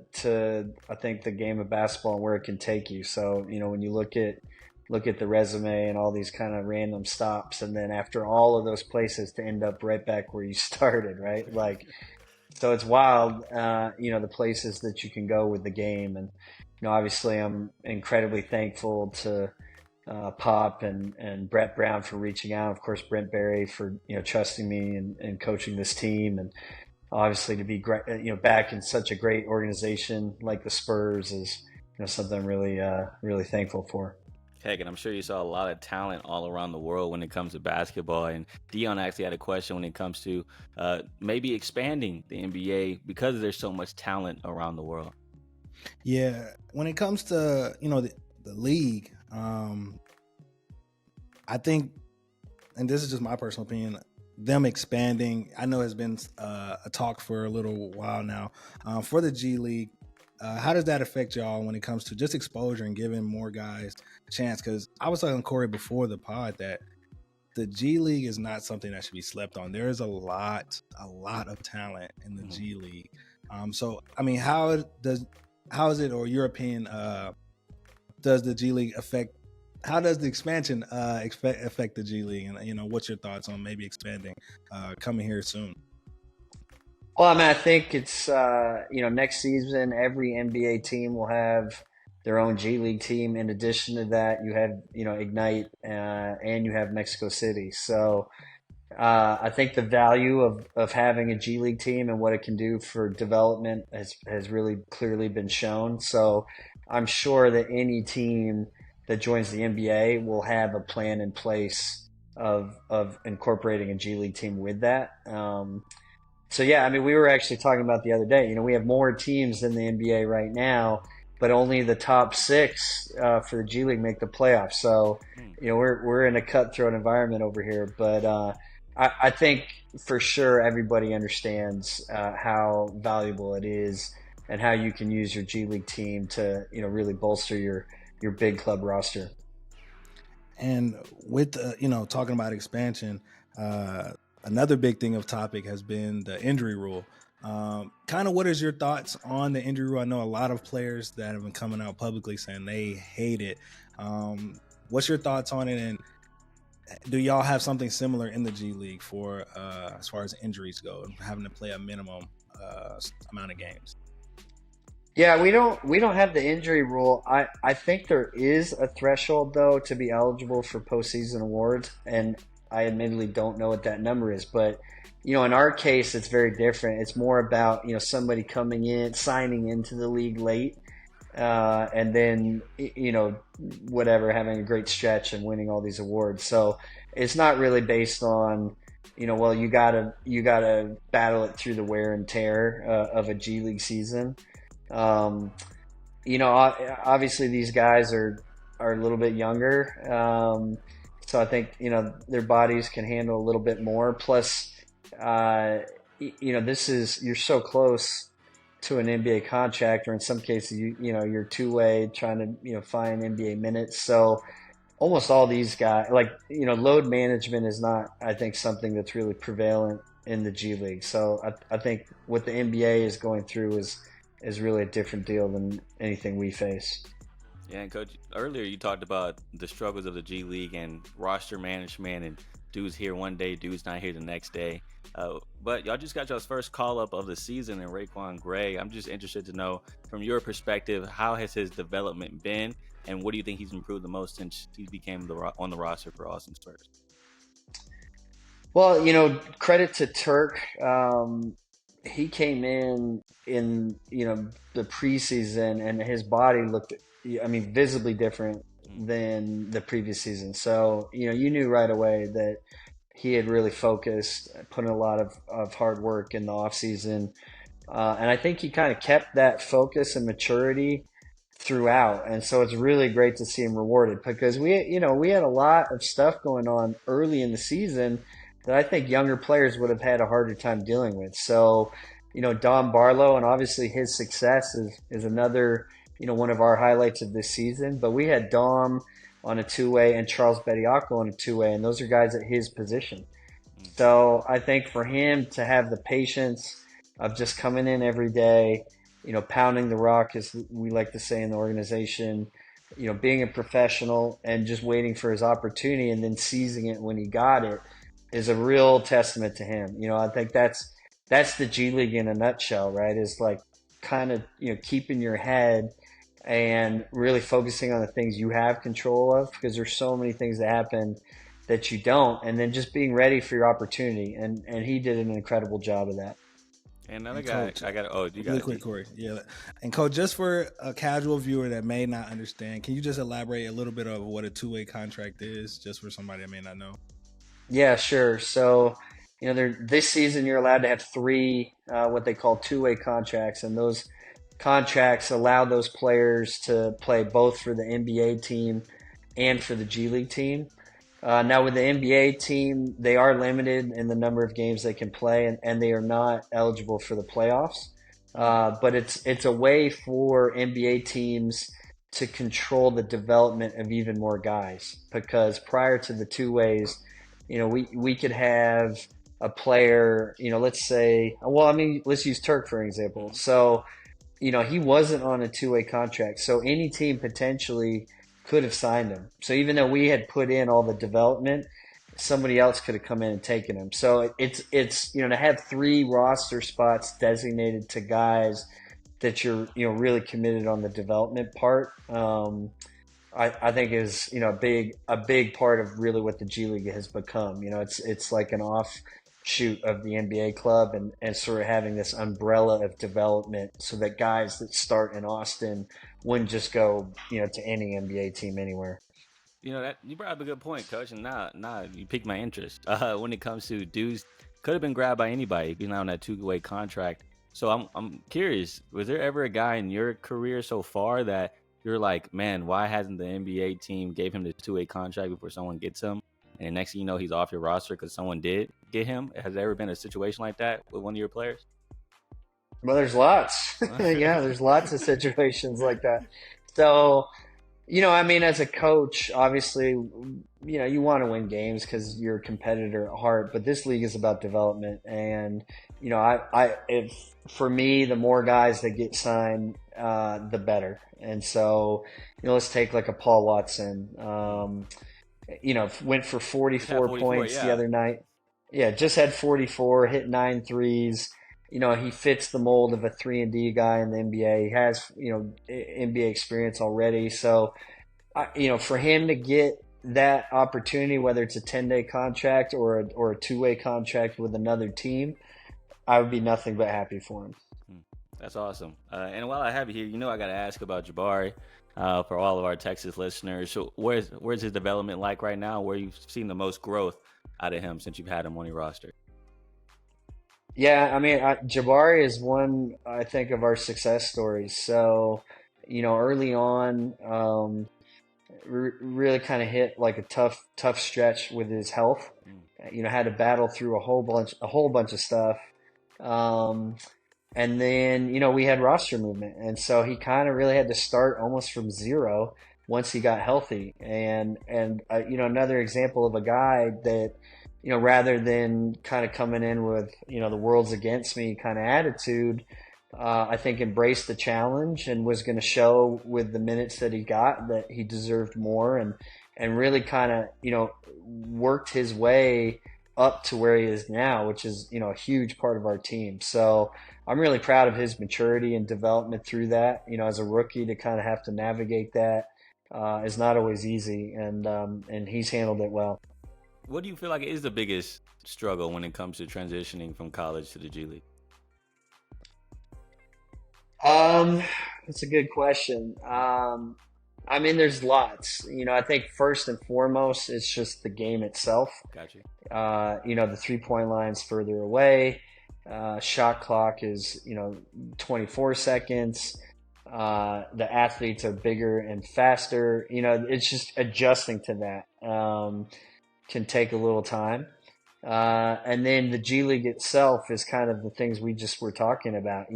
Speaker 6: I think the game of basketball and where it can take you. So, when you look at the resume and all these kind of random stops, and then after all of those places to end up right back where you started, right? Like, so it's wild, the places that you can go with the game. And, obviously I'm incredibly thankful to Pop and Brett Brown for reaching out. Of course, Brent Berry for, trusting me and coaching this team. And obviously to be great, back in such a great organization like the Spurs is, something I'm really, really thankful for.
Speaker 2: Heck, and I'm sure you saw a lot of talent all around the world when it comes to basketball. And Dion actually had a question when it comes to maybe expanding the NBA because there's so much talent around the world.
Speaker 1: Yeah, when it comes to the league, I think, and this is just my personal opinion, them expanding, I know has been a talk for a little while now, for the G League. How does that affect y'all when it comes to just exposure and giving more guys a chance? Because I was telling Corey before the pod that the G League is not something that should be slept on. There is a lot of talent in the G League. So, I mean, how is it, or your opinion, does the G League how does the expansion affect the G League? And, what's your thoughts on maybe expanding coming here soon?
Speaker 6: Well, I mean, I think it's, next season, every NBA team will have their own G League team. In addition to that, you have, Ignite and you have Mexico City. So I think the value of having a G League team and what it can do for development has really clearly been shown. So I'm sure that any team that joins the NBA will have a plan in place of incorporating a G League team with that. So yeah, I mean, we were actually talking about the other day, we have more teams in the NBA right now, but only the top 6 for the G League make the playoffs. So, we're in a cutthroat environment over here, but I think for sure everybody understands how valuable it is and how you can use your G League team to, really bolster your big club roster.
Speaker 1: And with, talking about expansion, another big thing of topic has been the injury rule. Kind of what is your thoughts on the injury rule? I know a lot of players that have been coming out publicly saying they hate it. What's your thoughts on it? And do y'all have something similar in the G League for as far as injuries go, having to play a minimum amount of games?
Speaker 6: Yeah, we don't have the injury rule. I think there is a threshold though to be eligible for postseason awards, and I admittedly don't know what that number is, but in our case, it's very different. It's more about somebody coming in, signing into the league late, and then whatever, having a great stretch and winning all these awards. So it's not really based on well, you gotta battle it through the wear and tear of a G League season. Obviously these guys are a little bit younger. So I think, their bodies can handle a little bit more. Plus, you're so close to an NBA contract, or in some cases, you're two-way trying to, find NBA minutes. So almost all these guys, load management is not, I think, something that's really prevalent in the G League. So I think what the NBA is going through is really a different deal than anything we face.
Speaker 2: Yeah, and Coach, earlier you talked about the struggles of the G League and roster management and dudes here one day, dudes not here the next day. But y'all just got y'all's first call-up of the season in Raekwon Gray. I'm just interested to know, from your perspective, how has his development been, and what do you think he's improved the most since he became on the roster for Austin Spurs?
Speaker 6: Well, credit to Turk. He came in the preseason, and his body looked, visibly different than the previous season. So, you knew right away that he had really focused, put in a lot of hard work in the offseason. And I think he kind of kept that focus and maturity throughout. And so it's really great to see him rewarded, because we had a lot of stuff going on early in the season that I think younger players would have had a harder time dealing with. So, Dom Barlow, and obviously his success is another, one of our highlights of this season. But we had Dom on a two-way and Charles Bediako on a two-way, and those are guys at his position. So I think for him to have the patience of just coming in every day, pounding the rock, as we like to say in the organization, being a professional and just waiting for his opportunity and then seizing it when he got it is a real testament to him. I think that's the G League in a nutshell, right? Is like kind of, keeping your head and really focusing on the things you have control of, because there's so many things that happen that you don't, and then just being ready for your opportunity. And he did an incredible job of that.
Speaker 2: And another guy,
Speaker 1: Coach,
Speaker 2: you got
Speaker 1: really quick, Corey. Yeah, and Coach, just for a casual viewer that may not understand, can you just elaborate a little bit of what a two-way contract is, just for somebody that may not know?
Speaker 6: Yeah, sure. So, this season you're allowed to have three what they call two-way contracts, and those contracts allow those players to play both for the NBA team and for the G League team. Now, with the NBA team, they are limited in the number of games they can play, and they are not eligible for the playoffs. But it's a way for NBA teams to control the development of even more guys, because prior to the two ways, we could have a player, let's say, let's use Turk for example. So, he wasn't on a two-way contract, so any team potentially could have signed him. So even though we had put in all the development, somebody else could have come in and taken him. So it's to have three roster spots designated to guys that you're really committed on the development part. I think is a big part of really what the G League has become. It's like an offshoot of the NBA club, and sort of having this umbrella of development so that guys that start in Austin wouldn't just go to any NBA team anywhere.
Speaker 2: That you brought up a good point, Coach, and now you piqued my interest. When it comes to dudes, could have been grabbed by anybody, on that two-way contract. So I'm curious, was there ever a guy in your career so far that you're like, man, why hasn't the NBA team gave him the two-way contract before someone gets him? And next thing you know, he's off your roster because someone did get him. Has there ever been a situation like that with one of your players?
Speaker 6: Well, there's lots. Yeah, there's lots of situations like that. So, as a coach, obviously, you want to win games because you're a competitor at heart, but this league is about development. And, for me, the more guys that get signed, the better. And so, let's take like a Paul Watson, went for 44 points the other night. Yeah, just had 44, hit 9 threes. He fits the mold of a 3-and-D guy in the NBA. He has, NBA experience already. So, for him to get that opportunity, whether it's a 10-day contract or a two-way contract with another team, I would be nothing but happy for him.
Speaker 2: That's awesome. And while I have you here, I got to ask about Jabari for all of our Texas listeners. So where's his development like right now? Where you've seen the most growth out of him since you've had him on your roster?
Speaker 6: Yeah, Jabari is one, I think, of our success stories. So, early on, really kind of hit like a tough stretch with his health. Had to battle through a whole bunch of stuff. And then, we had roster movement. And so he kind of really had to start almost from zero once he got healthy. And another example of a guy that, rather than kind of coming in with, the world's against me kind of attitude, I think embraced the challenge and was going to show with the minutes that he got that he deserved more, and really kind of, worked his way up to where he is now, which is, a huge part of our team. So I'm really proud of his maturity and development through that. As a rookie, to kind of have to navigate that is not always easy, and he's handled it well.
Speaker 2: What do you feel like is the biggest struggle when it comes to transitioning from college to the G League?
Speaker 6: That's a good question. There's lots. I think first and foremost, it's just the game itself.
Speaker 2: Gotcha.
Speaker 6: The 3-point line's further away. Shot clock is, 24 seconds. The athletes are bigger and faster. It's just adjusting to that. Can take a little time. And then the G League itself is kind of the things we just were talking about.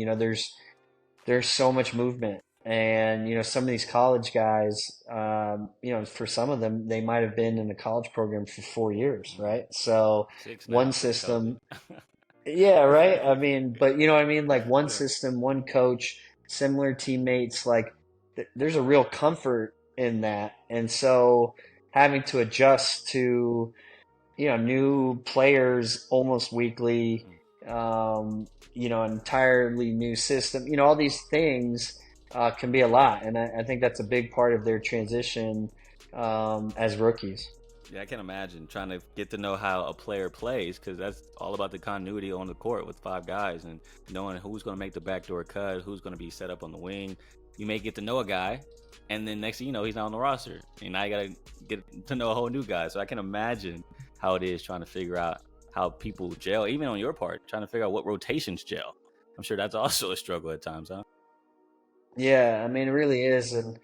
Speaker 6: There's so much movement. And, some of these college guys, for some of them, they might have been in the college program for 4 years, right? So
Speaker 2: 6 now,
Speaker 6: one
Speaker 2: since
Speaker 6: system,
Speaker 2: COVID.
Speaker 6: yeah, right. I mean, but you know what I mean? Like one system, one coach, similar teammates, like there's a real comfort in that. And so having to adjust to, new players almost weekly, entirely new system, all these things can be a lot. And I think that's a big part of their transition as rookies.
Speaker 2: Yeah, I can imagine trying to get to know how a player plays, because that's all about the continuity on the court with 5 guys and knowing who's going to make the backdoor cut, who's going to be set up on the wing. You may get to know a guy, and then next thing you know, he's not on the roster. And now you got to get to know a whole new guy. So I can imagine how it is trying to figure out how people gel, even on your part, trying to figure out what rotations gel. I'm sure that's also a struggle at times, huh?
Speaker 6: Yeah, I mean, it really is. And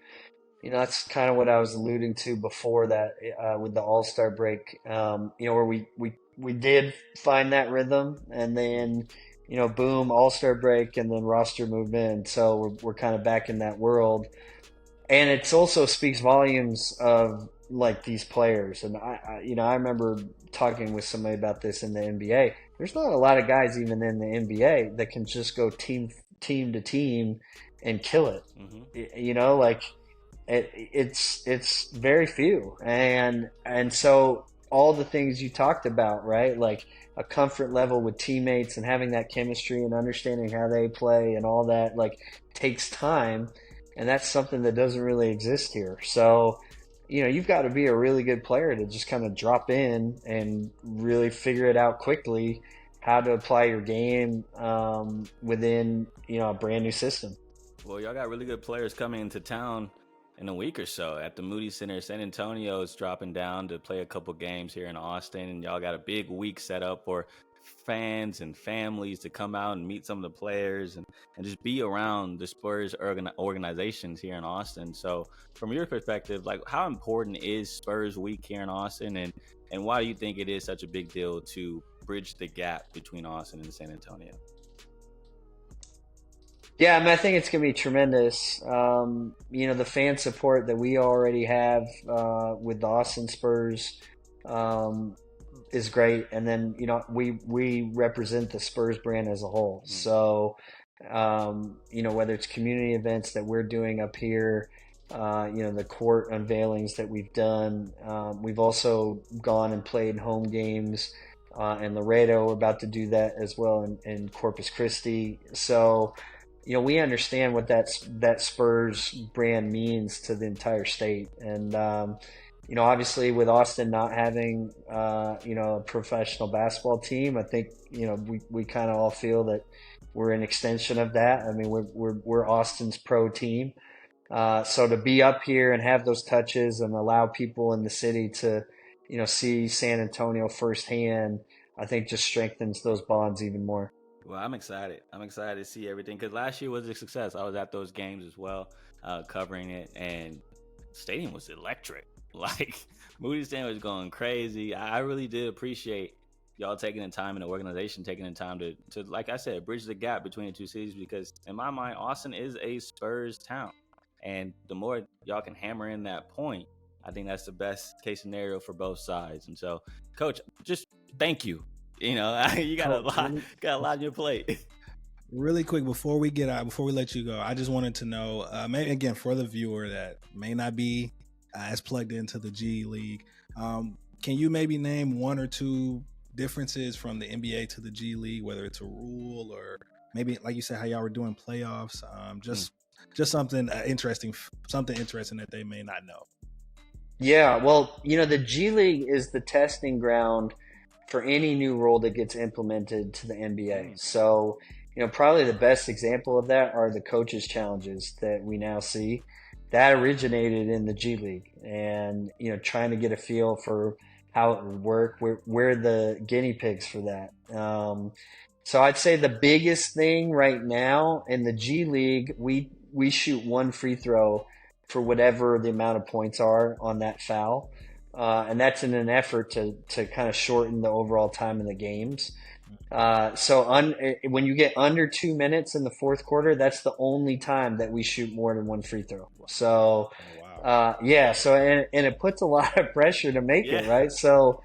Speaker 6: that's kind of what I was alluding to before that with the All-Star break, where we did find that rhythm, and then, boom, All-Star break, and then roster movement. So we're kind of back in that world. And it also speaks volumes of like these players. And I remember talking with somebody about this in the NBA. There's not a lot of guys even in the NBA that can just go team to team and kill it. Mm-hmm. Like it's very few. And so all the things you talked about, right? Like a comfort level with teammates and having that chemistry and understanding how they play and all that, like, takes time. And that's something that doesn't really exist here. So, you've got to be a really good player to just kind of drop in and really figure it out quickly how to apply your game within, a brand new system.
Speaker 2: Well, y'all got really good players coming into town in a week or so at the Moody Center. San Antonio is dropping down to play a couple games here in Austin, and y'all got a big week set up for fans and families to come out and meet some of the players and just be around the Spurs organizations here in Austin. So from your perspective, like, how important is Spurs week here in Austin, and why do you think it is such a big deal to bridge the gap between Austin and San Antonio?
Speaker 6: Yeah, I mean, I think it's going to be tremendous. The fan support that we already have with the Austin Spurs is great. And then, we represent the Spurs brand as a whole. Mm-hmm. So, whether it's community events that we're doing up here, the court unveilings that we've done. We've also gone and played home games in Laredo. We're about to do that as well in Corpus Christi. So, we understand what that Spurs brand means to the entire state. And, obviously with Austin not having, a professional basketball team, I think, we kind of all feel that we're an extension of that. I mean, we're Austin's pro team. So to be up here and have those touches and allow people in the city to, see San Antonio firsthand, I think just strengthens those bonds even more.
Speaker 2: Well, I'm excited. I'm excited to see everything, because last year was a success. I was at those games as well, covering it, and the stadium was electric. Like, Moody Stadium was going crazy. I really did appreciate y'all taking the time and the organization taking the time to, like I said, bridge the gap between the two cities, because in my mind, Austin is a Spurs town. And the more y'all can hammer in that point, I think that's the best case scenario for both sides. And so, Coach, just thank you. You got a lot on your plate.
Speaker 1: Really quick before we let you go, I just wanted to know, maybe again for the viewer that may not be as plugged into the G League, can you maybe name one or two differences from the NBA to the G League, whether it's a rule or maybe, like you said, how y'all were doing playoffs, just something interesting that they may not know.
Speaker 6: Yeah, well, the G League is the testing ground for any new rule that gets implemented to the NBA. So, probably the best example of that are the coaches' challenges that we now see. That originated in the G League, and, trying to get a feel for how it would work. We're the guinea pigs for that. So I'd say the biggest thing right now in the G League, we shoot one free throw for whatever the amount of points are on that foul. And that's in an effort to kind of shorten the overall time in the games. When you get under 2 minutes in the fourth quarter, that's the only time that we shoot more than one free throw. So, yeah. So, and it puts a lot of pressure to make it, right? So,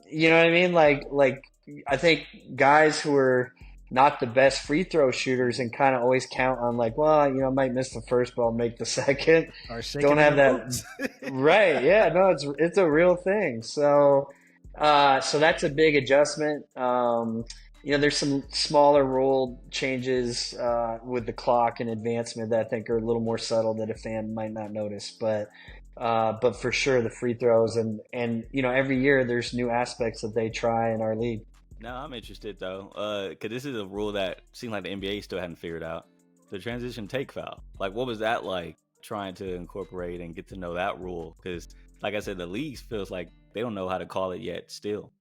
Speaker 6: you know what I mean? Like I think guys who are not the best free throw shooters and kind of always count on like, well, you know, I might miss the first, but I'll make the second. Don't have that. Right. Yeah. No, it's a real thing. So that's a big adjustment. You know, there's some smaller rule changes with the clock and advancement that I think are a little more subtle that a fan might not notice. But for sure, the free throws and you know, every year there's new aspects that they try in our league.
Speaker 2: No, I'm interested though, because this is a rule that seemed like the NBA still hadn't figured out. The transition take foul. Like, what was that like trying to incorporate and get to know that rule? Because, like I said, the league feels like they don't know how to call it yet still.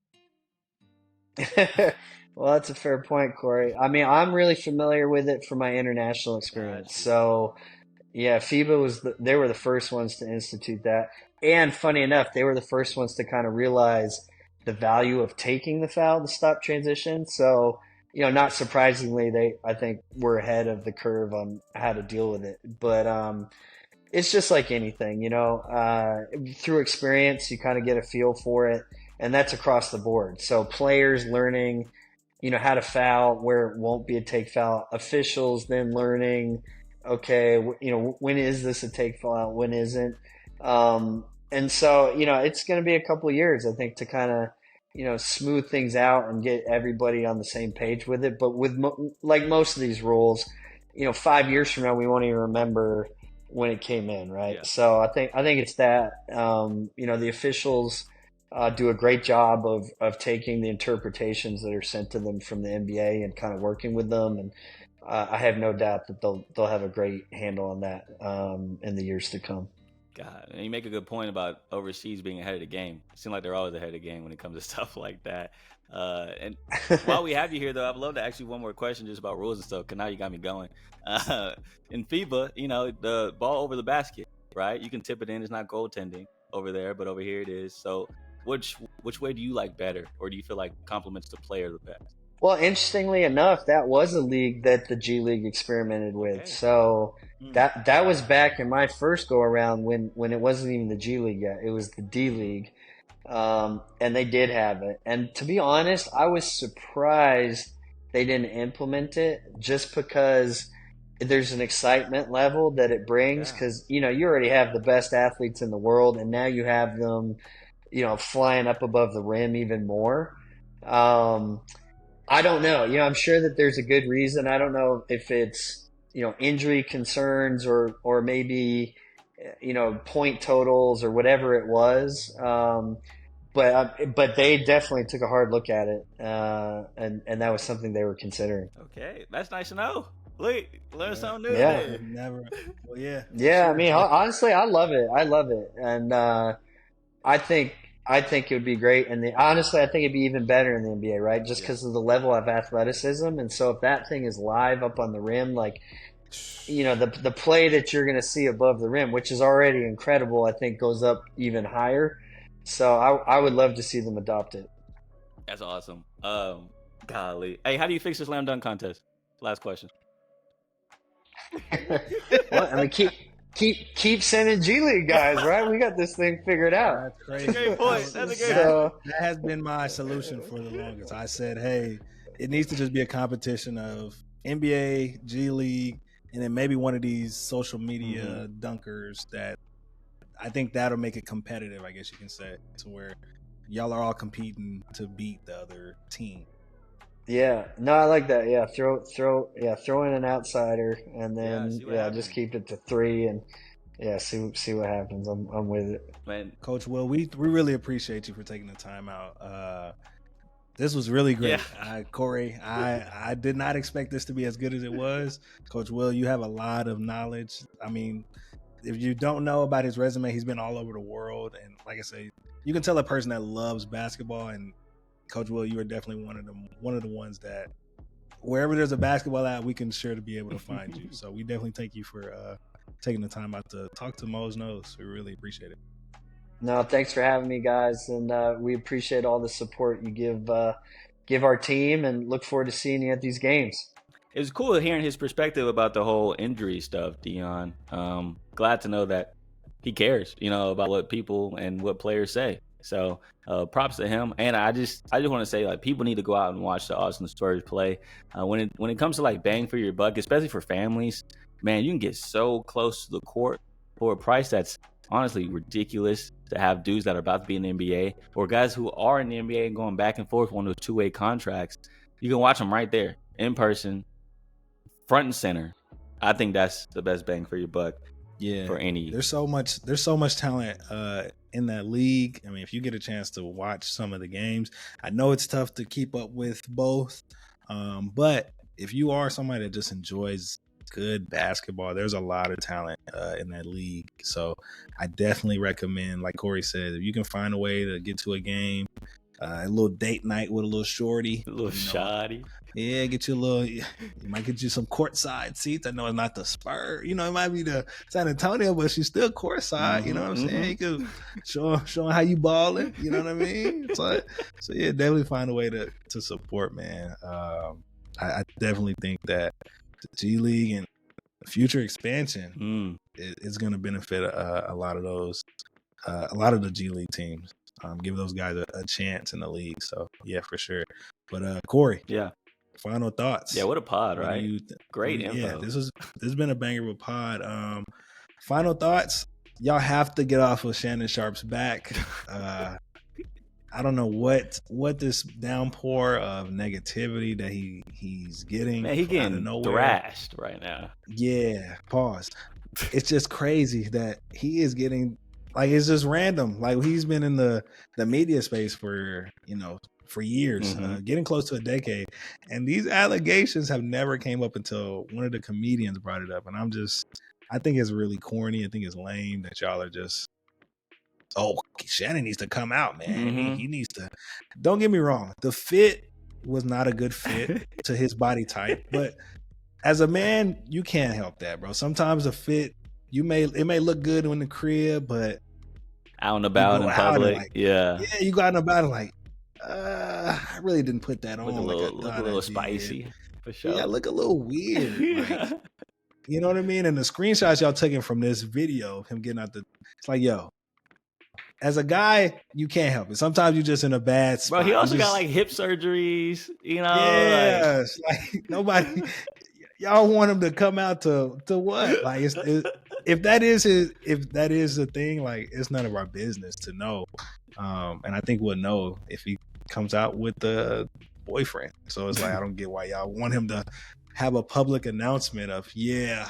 Speaker 6: Well, that's a fair point, Corey. I mean, I'm really familiar with it from my international experience. So, yeah, FIBA they were the first ones to institute that. And funny enough, they were the first ones to kind of realize the value of taking the foul to stop transition. So, you know, not surprisingly, I think we're ahead of the curve on how to deal with it. But it's just like anything, you know, through experience, you kind of get a feel for it, and that's across the board. So players learning, you know, how to foul where it won't be a take foul, officials then learning, okay, you know, when is this a take foul, when isn't? And so, you know, it's going to be a couple of years, I think, to kind of, you know, smooth things out and get everybody on the same page with it. But with like most of these rules, you know, 5 years from now, we won't even remember when it came in, right? Yeah. So I think it's that. You know, the officials do a great job of taking the interpretations that are sent to them from the NBA and kind of working with them, and I have no doubt that they'll have a great handle on that in the years to come.
Speaker 2: God, and you make a good point about overseas being ahead of the game. It seems like they're always ahead of the game when it comes to stuff like that. And while we have you here, though, I'd love to ask you one more question just about rules and stuff, because now you got me going. In FIBA, you know, the ball over the basket, right? You can tip it in. It's not goaltending over there, but over here it is. So which way do you like better, or do you feel like complements the player the best?
Speaker 6: Well, interestingly enough, that was a league that the G League experimented with. Okay. So that was back in my first go around when it wasn't even the G League yet. It was the D League. And they did have it. And to be honest, I was surprised they didn't implement it, just because there's an excitement level that it brings, because, you know, you already have the best athletes in the world, and now you have them, you know, flying up above the rim even more. I don't know. You know, I'm sure that there's a good reason. I don't know if it's, you know, injury concerns or maybe, you know, point totals or whatever it was. But they definitely took a hard look at it, and that was something they were considering.
Speaker 2: Okay, that's nice to know. Look, learn something new.
Speaker 6: Yeah.
Speaker 1: Never. Well, yeah.
Speaker 6: Yeah, sure. I mean, honestly, I love it, and I think it would be great, and honestly, I think it'd be even better in the NBA, right? Just because of the level of athleticism, and so if that thing is live up on the rim, like, you know, the play that you're going to see above the rim, which is already incredible, I think goes up even higher. So I would love to see them adopt it.
Speaker 2: That's awesome. Golly, hey, how do you fix the slam dunk contest? Last question.
Speaker 6: Well, I mean, keep sending G League guys, right? We got this thing figured out.
Speaker 1: That's crazy.
Speaker 2: That's a great point. That's a great point.
Speaker 1: That has been my solution for the longest. I said, hey, it needs to just be a competition of NBA, G League, and then maybe one of these social media dunkers that I think that'll make it competitive, I guess you can say, to where y'all are all competing to beat the other team.
Speaker 6: Yeah, no, I like that. Yeah, throw in an outsider, and then just keep it to 3, and see what happens. I'm with it.
Speaker 2: Man,
Speaker 1: Coach Will, we really appreciate you for taking the time out. This was really great. Yeah. Corey, I did not expect this to be as good as it was. Coach Will, you have a lot of knowledge. I mean, if you don't know about his resume, he's been all over the world, and like I say, you can tell a person that loves basketball. And Coach Will, you are definitely one of the ones that wherever there's a basketball at, we can sure to be able to find you. So we definitely thank you for taking the time out to talk to Mose Knows. We really appreciate it. No, thanks for having me, guys, and we appreciate all the support you give
Speaker 6: give our team, and look forward to seeing you at these games.
Speaker 2: It was cool hearing his perspective about the whole injury stuff, Dion. Glad to know that he cares, about what people and what players say. So props to him. And I just want to say, like, people need to go out and watch the Austin Spurs play. When it comes to like bang for your buck, especially for families, man, you can get so close to the court for a price that's honestly ridiculous to have dudes that are about to be in the NBA or guys who are in the NBA and going back and forth on those two-way contracts. You can watch them right there in person, front and center. I think that's the best bang for your buck.
Speaker 1: Yeah,
Speaker 2: for any.
Speaker 1: There's so much talent in that league. I mean, if you get a chance to watch some of the games, I know it's tough to keep up with both, but if you are somebody that just enjoys good basketball, there's a lot of talent in that league. So I definitely recommend, like Corey said, if you can find a way to get to a game, a little date night with a little shorty,
Speaker 2: a little shoddy.
Speaker 1: Yeah, get you a little. You might get you some courtside seats. I know it's not the Spurs. It might be the San Antonio, but she's still courtside.
Speaker 2: Mm-hmm,
Speaker 1: you know what I'm saying? You could show how you balling. You know what I mean? So yeah, definitely find a way to support, man. I definitely think that the G League and future expansion is going to benefit a lot of those, a lot of the G League teams. Give those guys a chance in the league. So yeah, for sure. But Corey,
Speaker 2: yeah.
Speaker 1: Final thoughts.
Speaker 2: Yeah, what a pod, right? Great info.
Speaker 1: Yeah, this has been a banger of a pod. Final thoughts. Y'all have to get off of Shannon Sharp's back. I don't know what this downpour of negativity that he's getting.
Speaker 2: Man, he's getting thrashed right now.
Speaker 1: Yeah, pause. It's just crazy that he is getting, like, it's just random. Like, he's been in the media space for years, getting close to a decade. And these allegations have never came up until one of the comedians brought it up. And I think it's really corny. I think it's lame that y'all are just, Shannon needs to come out, man. He needs to. Don't get me wrong. The fit was not a good fit to his body type. But as a man, you can't help that, bro. Sometimes the fit, it may look good in the crib, but
Speaker 2: out and about in public. Yeah,
Speaker 1: you go out and about and like, I really didn't put that on.
Speaker 2: Look a little spicy, for sure.
Speaker 1: Yeah, look a little weird. Like, you know what I mean? And the screenshots y'all taking from this video of him getting out it's like, yo, as a guy, you can't help it. Sometimes you're just in a bad spot.
Speaker 2: Bro, he also got like hip surgeries,
Speaker 1: Yeah, like nobody. Y'all want him to come out to what? Like, if that is the thing, like, it's none of our business to know. And I think we'll know if he comes out with the boyfriend. So it's like, I don't get why y'all want him to have a public announcement of, yeah,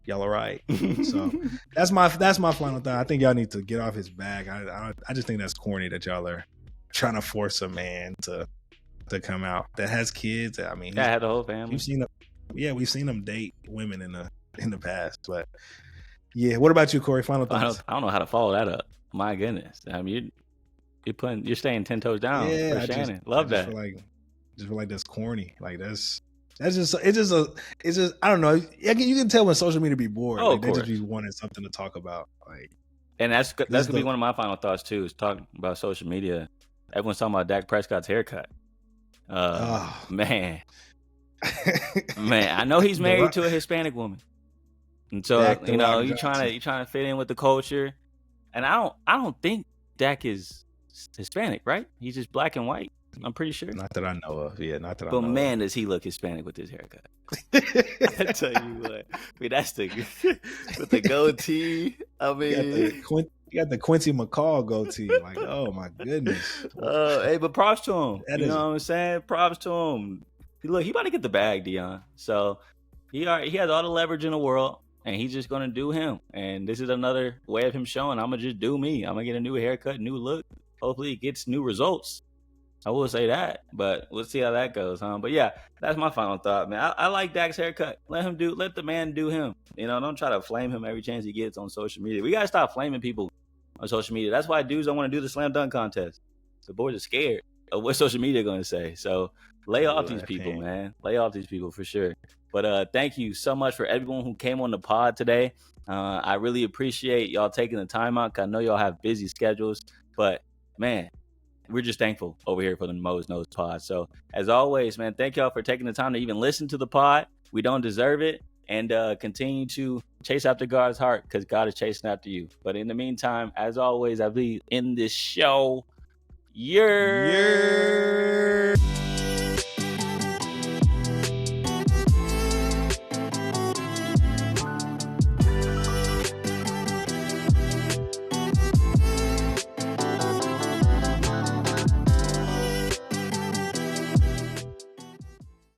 Speaker 1: y'all are right. So that's my final thought. I think y'all need to get off his back. I just think that's corny that y'all are trying to force a man to come out that has kids. I mean,
Speaker 2: I had the whole family.
Speaker 1: We've seen him date women in the past. But yeah, what about you, Corey? Final thoughts?
Speaker 2: I don't know how to follow that up. My goodness, I mean, you're staying 10 toes down for Shannon. Love that.
Speaker 1: Just feel like that's corny. Like it's just I don't know. You can tell when social media be bored.
Speaker 2: Oh,
Speaker 1: like, they just be wanting something to talk about. Like,
Speaker 2: and that's gonna be one of my final thoughts too. Is talking about social media. Everyone's talking about Dak Prescott's haircut. Man, I know he's married to a Hispanic woman, and so you trying to fit in with the culture. And I don't think Dak is Hispanic, right? He's just black and white. I'm pretty sure.
Speaker 1: Not that I know of. Yeah, not that I know of.
Speaker 2: But man, does he look Hispanic with his haircut. I tell you what. I mean, that's with the goatee. I mean,
Speaker 1: you got the Quincy McCall goatee. Like, oh my goodness.
Speaker 2: Hey, but props to him. You know what I'm saying? Props to him. Look, he about to get the bag, Dion. So he has all the leverage in the world. And he's just going to do him. And this is another way of him showing, I'm going to just do me. I'm going to get a new haircut, new look. Hopefully it gets new results. I will say that. But we'll see how that goes, huh? But yeah, that's my final thought, man. I like Dak's haircut. Let the man do him. Don't try to flame him every chance he gets on social media. We got to stop flaming people on social media. That's why dudes don't want to do the slam dunk contest. The boys are scared of what social media going to say. So lay off these people, man. Lay off these people for sure. But thank you so much for everyone who came on the pod today. I really appreciate y'all taking the time out, 'cause I know y'all have busy schedules. But, man, we're just thankful over here for the Mose Knows pod. So as always, man, thank y'all for taking the time to even listen to the pod. We don't deserve it. And continue to chase after God's heart, because God is chasing after you. But in the meantime, as always, I be in this show. YERRRRR.